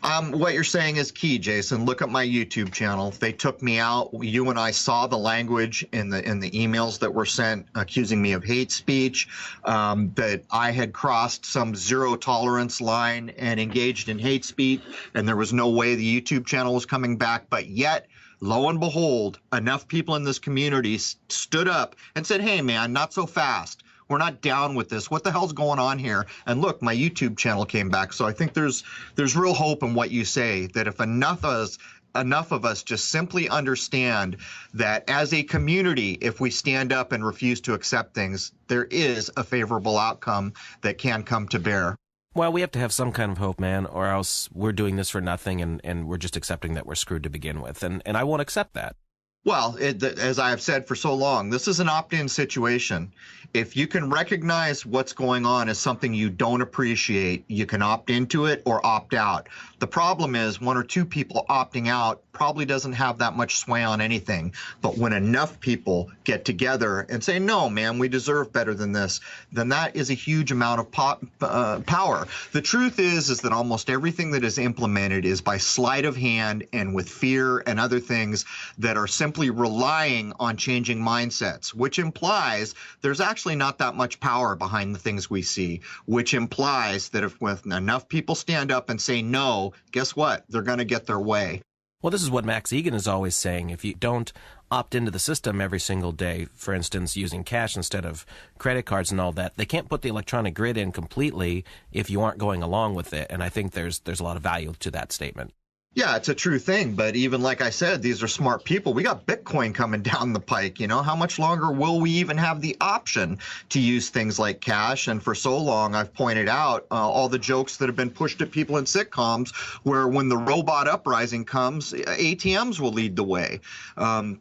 Speaker 1: What you're saying is key, Jason. Look at my YouTube channel. They took me out. You and I saw the language in the emails that were sent accusing me of hate speech, that I had crossed some zero tolerance line and engaged in hate speech, and there was no way the YouTube channel was coming back. But yet, lo and behold, enough people in this community stood up and said, hey, man, not so fast. down with this. What the hell's going on here? And look, my YouTube channel came back. So I think there's real hope in what you say, that if enough of us just simply understand that as a community, if we stand up and refuse to accept things, there is a favorable outcome that can come to bear.
Speaker 2: Well, we have to have some kind of hope, man, or else we're doing this for nothing and we're just accepting that we're screwed to begin with. And I won't accept that.
Speaker 1: Well, as I have said for so long, this is an opt-in situation. If you can recognize what's going on as something you don't appreciate, you can opt into it or opt out. The problem is one or two people opting out probably doesn't have that much sway on anything. But when enough people get together and say, no, man, we deserve better than this, then that is a huge amount of power. The truth is that almost everything that is implemented is by sleight of hand and with fear and other things that are simply relying on changing mindsets, which implies there's actually not that much power behind the things we see, which implies that if enough people stand up and say no, guess what? They're going to get their way.
Speaker 2: Well, this is what Max Egan is always saying. If you don't opt into the system every single day, for instance, using cash instead of credit cards and all that, they can't put the electronic grid in completely if you aren't going along with it. And I think there's a lot of value to that statement.
Speaker 1: Yeah, it's a true thing. But even like I said, these are smart people. We got Bitcoin coming down the pike. How much longer will we even have the option to use things like cash? And for so long, I've pointed out all the jokes that have been pushed at people in sitcoms where when the robot uprising comes, ATMs will lead the way.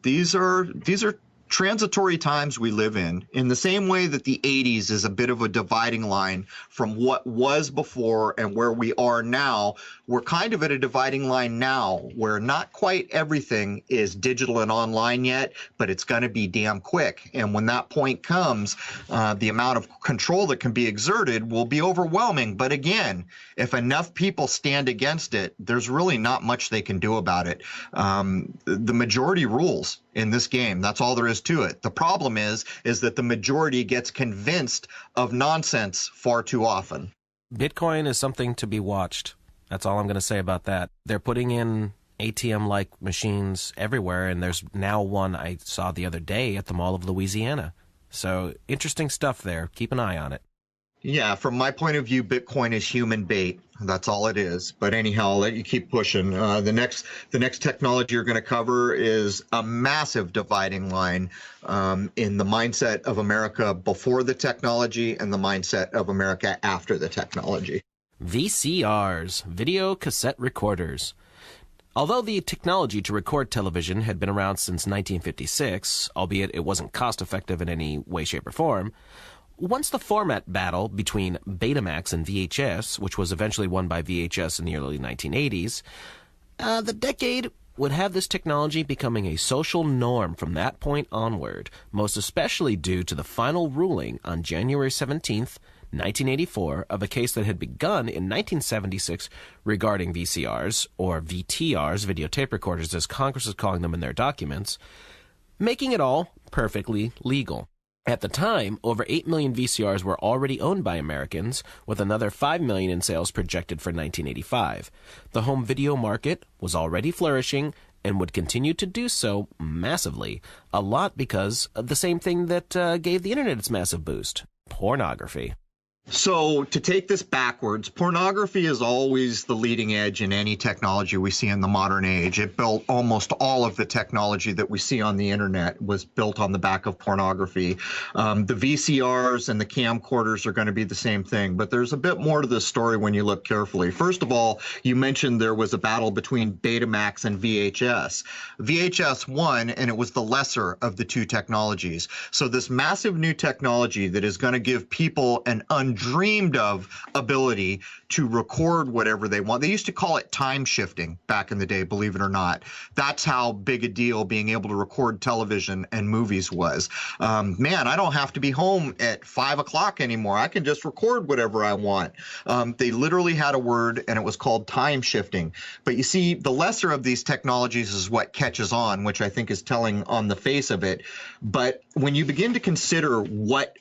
Speaker 1: These are transitory times we live in the same way that the 80s is a bit of a dividing line from what was before and where we are now. We're kind of at a dividing line now where not quite everything is digital and online yet, but it's going to be damn quick. And when that point comes, the amount of control that can be exerted will be overwhelming. But again, if enough people stand against it, there's really not much they can do about it. The majority rules in this game. That's all there is to it. The problem is that the majority gets convinced of nonsense far too often.
Speaker 2: Bitcoin is something to be watched. That's all I'm going to say about that. They're putting in ATM-like machines everywhere, and there's now one I saw the other day at the Mall of Louisiana. So interesting stuff there. Keep an eye on it.
Speaker 1: Yeah, from my point of view, Bitcoin is human bait. That's all it is. But anyhow, I'll let you keep pushing. The next technology you're going to cover is a massive dividing line in the mindset of America before the technology and the mindset of America after the technology.
Speaker 2: VCRs, video cassette recorders. Although the technology to record television had been around since 1956, albeit it wasn't cost-effective in any way, shape, or form, once the format battle between Betamax and VHS, which was eventually won by VHS in the early 1980s, the decade would have this technology becoming a social norm from that point onward, most especially due to the final ruling on January 17th, 1984, of a case that had begun in 1976 regarding VCRs, or VTRs, videotape recorders as Congress is calling them in their documents, making it all perfectly legal. At the time, over 8 million VCRs were already owned by Americans, with another 5 million in sales projected for 1985. The home video market was already flourishing and would continue to do so massively, a lot because of the same thing that gave the internet its massive boost: pornography.
Speaker 1: So to take this backwards, pornography is always the leading edge in any technology we see in the modern age. It built almost all of the technology that we see on the internet was built on the back of pornography. The VCRs and the camcorders are going to be the same thing, but there's a bit more to this story when you look carefully. First of all, you mentioned there was a battle between Betamax and VHS. VHS won, and it was the lesser of the two technologies. So this massive new technology that is going to give people an undreamed of ability to record whatever they want. They used to call it time shifting back in the day, believe it or not. That's how big a deal being able to record television and movies was. Man, I don't have to be home at 5 o'clock anymore. I can just record whatever I want. They literally had a word, and it was called time shifting. But you see, the lesser of these technologies is what catches on, which I think is telling on the face of it. But when you begin to consider what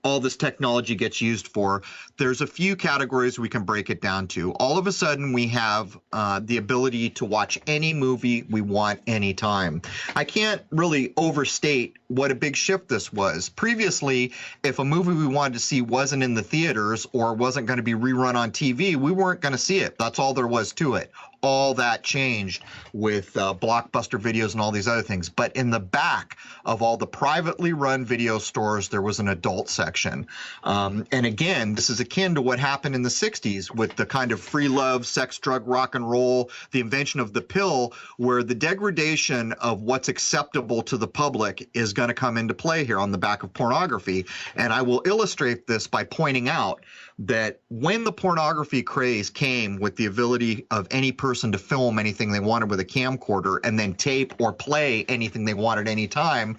Speaker 1: all this technology gets used for, there's a few categories we can break it down to. All of a sudden, we have the ability to watch any movie we want anytime. I can't really overstate what a big shift this was. Previously, if a movie we wanted to see wasn't in the theaters or wasn't going to be rerun on TV, we weren't going to see it. That's all there was to it. All that changed with Blockbuster Videos and all these other things. But in the back of all the privately run video stores, there was an adult section. And again, this is akin to what happened in the 60s with the kind of free love, sex, drug, rock and roll, the invention of the pill, where the degradation of what's acceptable to the public is going to come into play here on the back of pornography. And I will illustrate this by pointing out that when the pornography craze came with the ability of any person to film anything they wanted with a camcorder and then tape or play anything they wanted anytime,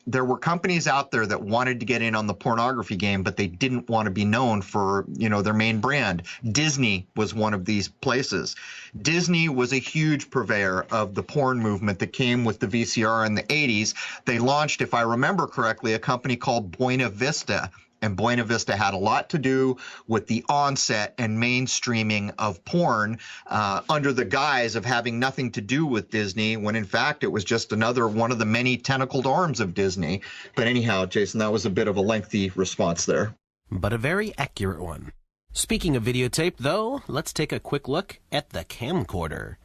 Speaker 1: there were companies out there that wanted to get in on the pornography game, but they didn't want to be known for, their main brand. Disney was one of these places. Disney was a huge purveyor of the porn movement that came with the VCR in the 80s. They launched, if I remember correctly, a company called Buena Vista. And Buena Vista had a lot to do with the onset and mainstreaming of porn under the guise of having nothing to do with Disney, when in fact it was just another one of the many tentacled arms of Disney. But anyhow, Jason, that was a bit of a lengthy response there.
Speaker 2: But a very accurate one. Speaking of videotape, though, let's take a quick look at the camcorder.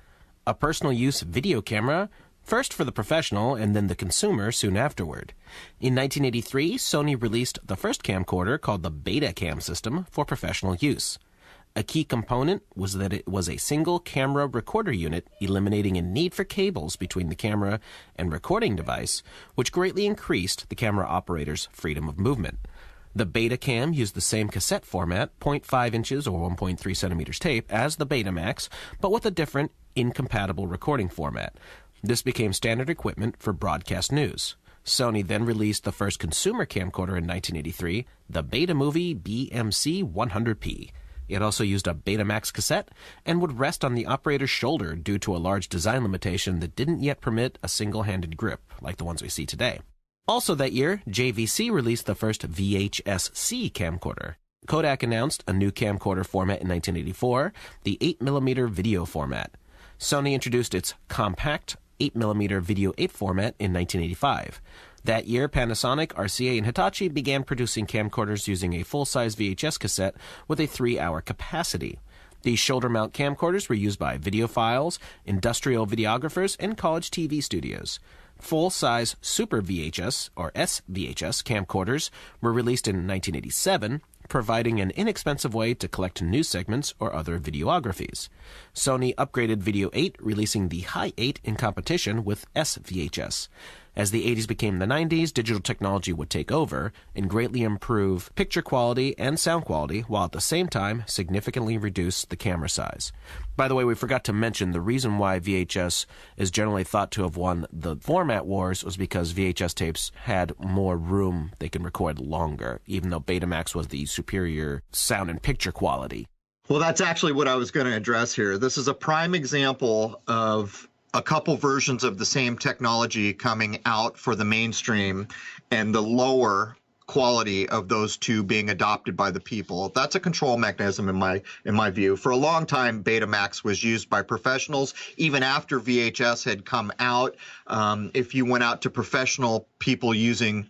Speaker 2: A personal use video camera, first for the professional and then the consumer soon afterward. In 1983, Sony released the first camcorder called the Betacam system for professional use. A key component was that it was a single camera recorder unit, eliminating a need for cables between the camera and recording device, which greatly increased the camera operator's freedom of movement. The Betacam used the same cassette format, 0.5 inches or 1.3 centimeters tape, as the Betamax, but with a different, incompatible recording format. This became standard equipment for broadcast news. Sony then released the first consumer camcorder in 1983, the Betamovie BMC 100P. It also used a Betamax cassette and would rest on the operator's shoulder due to a large design limitation that didn't yet permit a single-handed grip, like the ones we see today. Also that year, JVC released the first VHS-C camcorder. Kodak announced a new camcorder format in 1984, the 8mm video format. Sony introduced its compact 8mm Video 8 format in 1985. That year, Panasonic, RCA, and Hitachi began producing camcorders using a full-size VHS cassette with a 3-hour capacity. These shoulder-mount camcorders were used by videophiles, industrial videographers, and college TV studios. Full-size Super VHS, or SVHS, camcorders were released in 1987, providing an inexpensive way to collect news segments or other videographies. Sony upgraded Video 8, releasing the Hi 8 in competition with SVHS. As the 80s became the 90s, digital technology would take over and greatly improve picture quality and sound quality, while at the same time significantly reduce the camera size. By the way, we forgot to mention the reason why VHS is generally thought to have won the format wars was because VHS tapes had more room, they can record longer, even though Betamax was the superior sound and picture quality.
Speaker 1: Well, that's actually what I was going to address here. This is a prime example of a couple versions of the same technology coming out for the mainstream and the lower quality of those two being adopted by the people. That's a control mechanism in my view. For a long time, Betamax was used by professionals. Even after VHS had come out, if you went out to professional people using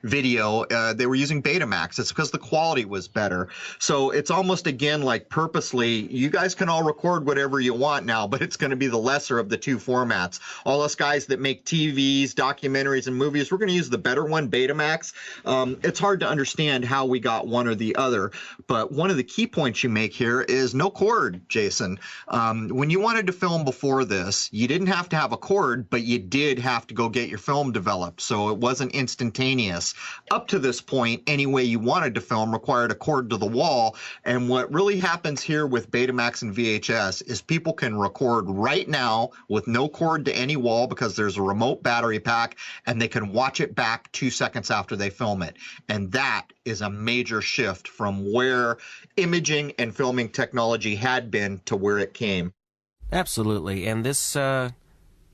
Speaker 1: video, they were using Betamax. It's because the quality was better. So it's almost, again, like purposely, you guys can all record whatever you want now, but it's going to be the lesser of the two formats. All us guys that make TVs, documentaries, and movies, we're going to use the better one, Betamax. It's hard to understand how we got one or the other, but one of the key points you make here is no cord, Jason. When you wanted to film before this, you didn't have to have a cord, but you did have to go get your film developed, so it wasn't instantaneous. Up to this point, any way you wanted to film required a cord to the wall, and what really happens here with Betamax and VHS is people can record right now with no cord to any wall because there's a remote battery pack, and they can watch it back 2 seconds after they film it. And that is a major shift from where imaging and filming technology had been to where it came.
Speaker 2: Absolutely. And this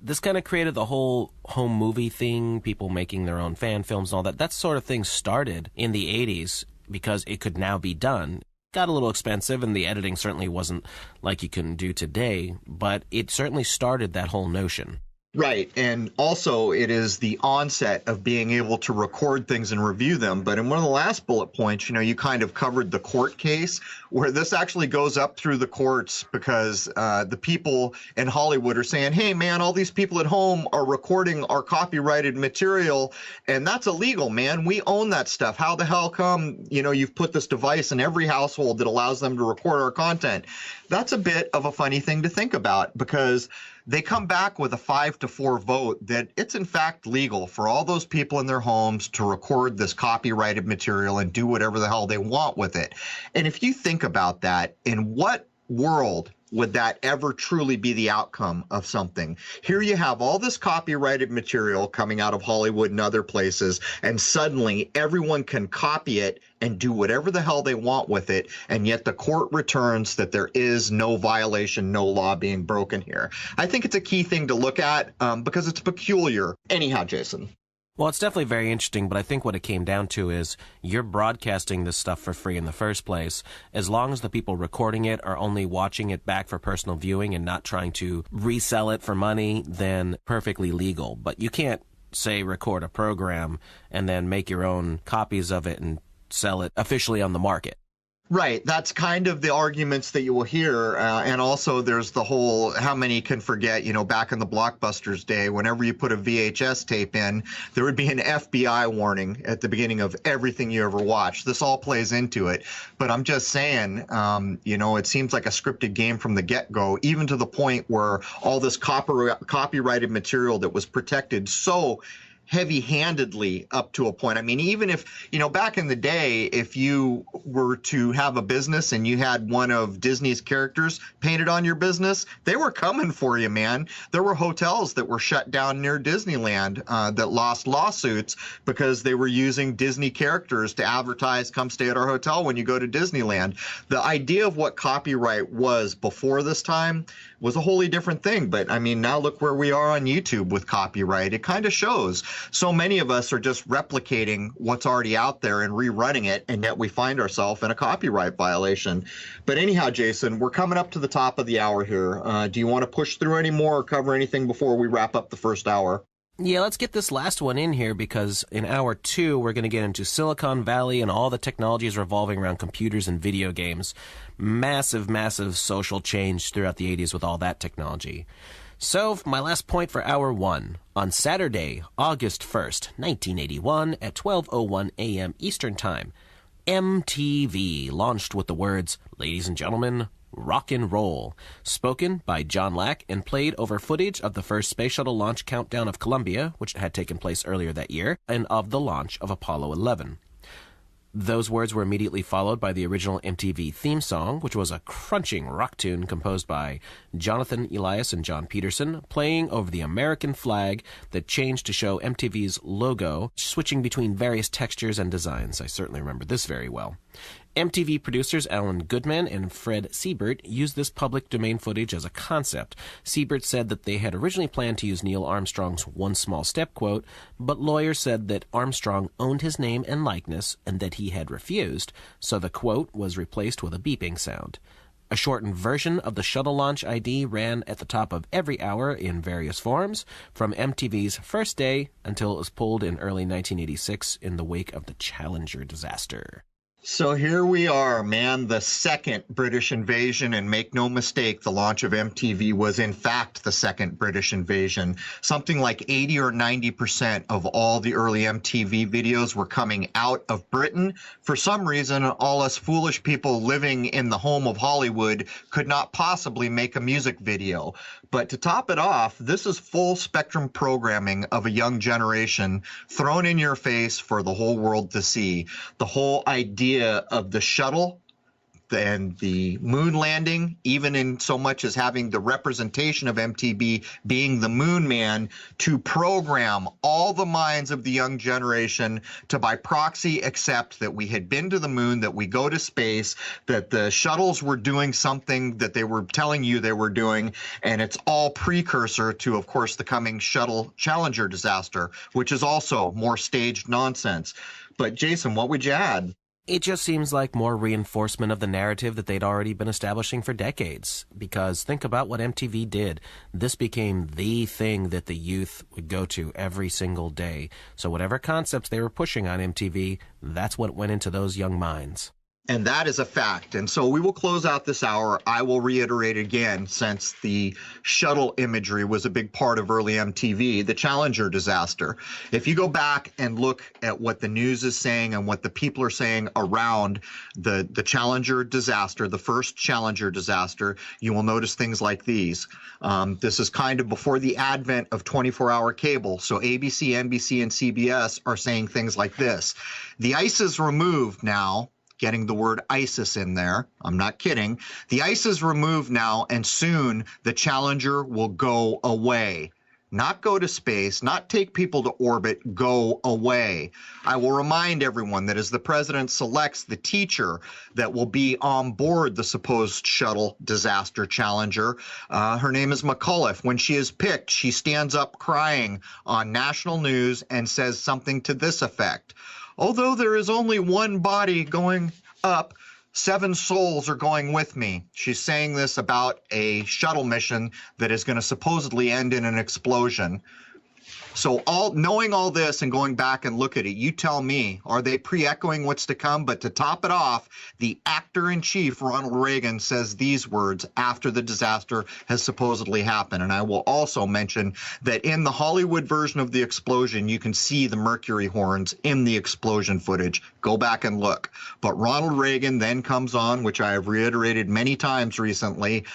Speaker 2: this kind of created the whole home movie thing, people making their own fan films and all that. That sort of thing started in the 80s because it could now be done. Got a little expensive, and the editing certainly wasn't like you can do today, but it certainly started that whole notion.
Speaker 1: Right. And also it is the onset of being able to record things and review them. But in one of the last bullet points, you kind of covered the court case where this actually goes up through the courts because the people in Hollywood are saying, hey, man, all these people at home are recording our copyrighted material. And that's illegal, man. We own that stuff. How the hell come, you've put this device in every household that allows them to record our content? That's a bit of a funny thing to think about because they come back with a 5-4 vote that it's in fact legal for all those people in their homes to record this copyrighted material and do whatever the hell they want with it. And if you think about that, in what world would that ever truly be the outcome of something? Here you have all this copyrighted material coming out of Hollywood and other places, and suddenly everyone can copy it and do whatever the hell they want with it, and yet the court returns that there is no violation, no law being broken here. I think it's a key thing to look at because it's peculiar. Anyhow, Jason.
Speaker 2: Well, it's definitely very interesting, but I think what it came down to is you're broadcasting this stuff for free in the first place. As long as the people recording it are only watching it back for personal viewing and not trying to resell it for money, then perfectly legal. But you can't, say, record a program and then make your own copies of it and sell it officially on the market.
Speaker 1: Right. That's kind of the arguments that you will hear. And also there's the whole, how many can forget, back in the Blockbusters day, whenever you put a VHS tape in, there would be an FBI warning at the beginning of everything you ever watched. This all plays into it. But I'm just saying, it seems like a scripted game from the get-go, even to the point where all this copyrighted material that was protected so heavy-handedly up to a point. I mean, even if, back in the day, if you were to have a business and you had one of Disney's characters painted on your business, they were coming for you, man. There were hotels that were shut down near Disneyland that lost lawsuits because they were using Disney characters to advertise, come stay at our hotel when you go to Disneyland. The idea of what copyright was before this time was a wholly different thing. But I mean, now look where we are on YouTube with copyright. It kind of shows. So many of us are just replicating what's already out there and rerunning it, and yet we find ourselves in a copyright violation. But anyhow, Jason, we're coming up to the top of the hour here. Do you want to push through any more or cover anything before we wrap up the first hour?
Speaker 2: Yeah, let's get this last one in here because in hour 2, we're going to get into Silicon Valley and all the technologies revolving around computers and video games. Massive, massive social change throughout the 80s with all that technology. So, my last point for hour 1. On Saturday, August 1st, 1981, at 12:01 a.m. Eastern Time, MTV launched with the words, "Ladies and gentlemen, rock and roll," spoken by John Lack and played over footage of the first space shuttle launch countdown of Columbia, which had taken place earlier that year, and of the launch of Apollo 11. Those words were immediately followed by the original MTV theme song, which was a crunching rock tune composed by Jonathan Elias and John Peterson, playing over the American flag that changed to show MTV's logo, switching between various textures and designs. I certainly remember this very well. MTV producers Alan Goodman and Fred Siebert used this public domain footage as a concept. Siebert said that they had originally planned to use Neil Armstrong's "one small step" quote, but lawyers said that Armstrong owned his name and likeness and that he had refused, so the quote was replaced with a beeping sound. A shortened version of the shuttle launch ID ran at the top of every hour in various forms, from MTV's first day until it was pulled in early 1986 in the wake of the Challenger disaster.
Speaker 1: So here we are, man, the second British invasion, and make no mistake, the launch of MTV was in fact the second British invasion. Something like 80 or 90% of all the early MTV videos were coming out of Britain. For some reason, all us foolish people living in the home of Hollywood could not possibly make a music video. But to top it off, this is full spectrum programming of a young generation thrown in your face for the whole world to see. The whole idea of the shuttle and the moon landing, even in so much as having the representation of MTV being the moon man, to program all the minds of the young generation to by proxy accept that we had been to the moon, that we go to space, that the shuttles were doing something that they were telling you they were doing, and it's all precursor to, of course, the coming shuttle Challenger disaster, which is also more staged nonsense. But Jason, what would you add?
Speaker 2: It just seems like more reinforcement of the narrative that they'd already been establishing for decades. Because think about what MTV did. This became the thing that the youth would go to every single day. So whatever concepts they were pushing on MTV, that's what went into those young minds.
Speaker 1: And that is a fact. And so we will close out this hour. I will reiterate again, since the shuttle imagery was a big part of early MTV, the Challenger disaster. If you go back and look at what the news is saying and what the people are saying around the Challenger disaster, the first Challenger disaster, you will notice things like these. This is kind of before the advent of 24-hour cable. So ABC, NBC, and CBS are saying things like this. The ice is removed now. Getting the word ISIS in there. I'm not kidding. The ice is removed now, and soon the Challenger will go away. Not go to space, not take people to orbit, go away. I will remind everyone that as the president selects the teacher that will be on board the supposed shuttle disaster Challenger, her name is McAuliffe. When she is picked, she stands up crying on national news and says something to this effect. Although there is only one body going up, 7 souls are going with me. She's saying this about a shuttle mission that is going to supposedly end in an explosion. So knowing all this and going back and look at it, you tell me, are they pre-echoing what's to come? But to top it off, the actor-in-chief, Ronald Reagan, says these words after the disaster has supposedly happened. And I will also mention that in the Hollywood version of the explosion, you can see the mercury horns in the explosion footage. Go back and look. But Ronald Reagan then comes on, which I have reiterated many times recently,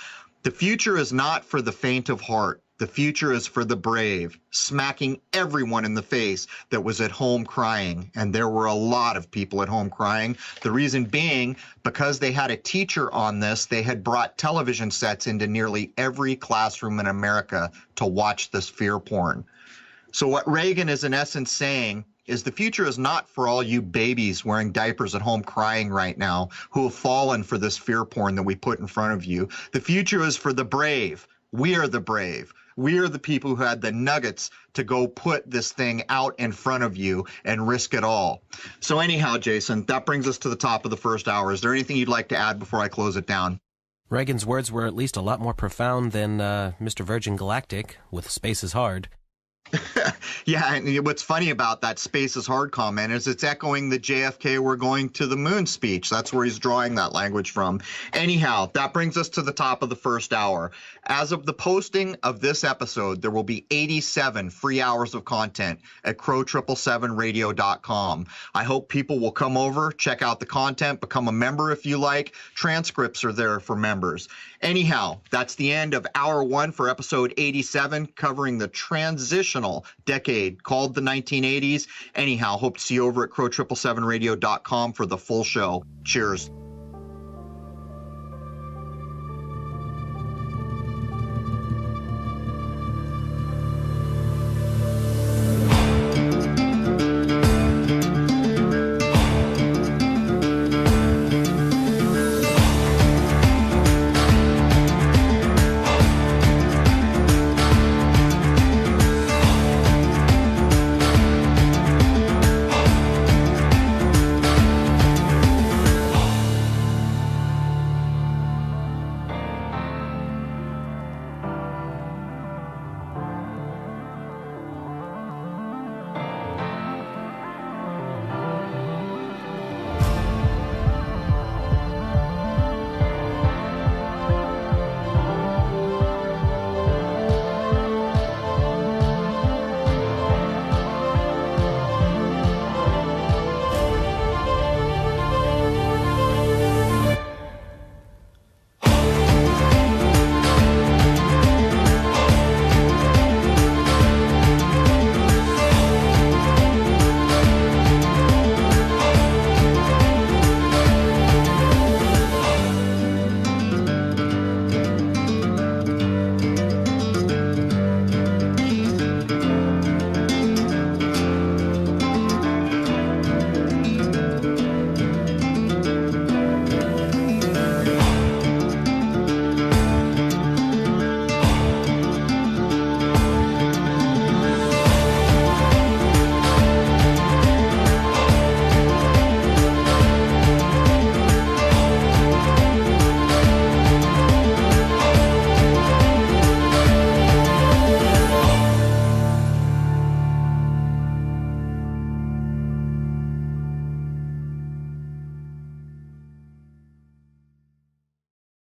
Speaker 1: the future is not for the faint of heart. The future is for the brave, smacking everyone in the face that was at home crying. And there were a lot of people at home crying. The reason being, because they had a teacher on this, they had brought television sets into nearly every classroom in America to watch this fear porn. So what Reagan is in essence saying is the future is not for all you babies wearing diapers at home crying right now who have fallen for this fear porn that we put in front of you. The future is for the brave. We are the brave. We are the people who had the nuggets to go put this thing out in front of you and risk it all. So anyhow, Jason, that brings us to the top of the first hour. Is there anything you'd like to add before I close it down?
Speaker 2: Reagan's words were at least a lot more profound than Mr. Virgin Galactic with Space is Hard.
Speaker 1: Yeah, and what's funny about that space is hard comment is it's echoing the JFK we're going to the moon speech. That's where he's drawing that language from. Anyhow, that brings us to the top of the first hour. As of the posting of this episode, there will be 87 free hours of content at Crrow777radio.com. I hope people will come over, check out the content, become a member if you like. Transcripts are there for members. Anyhow, that's the end of hour 1 for episode 87, covering the transitional decade called the 1980s. Anyhow, hope to see you over at Crrow777radio.com for the full show. Cheers.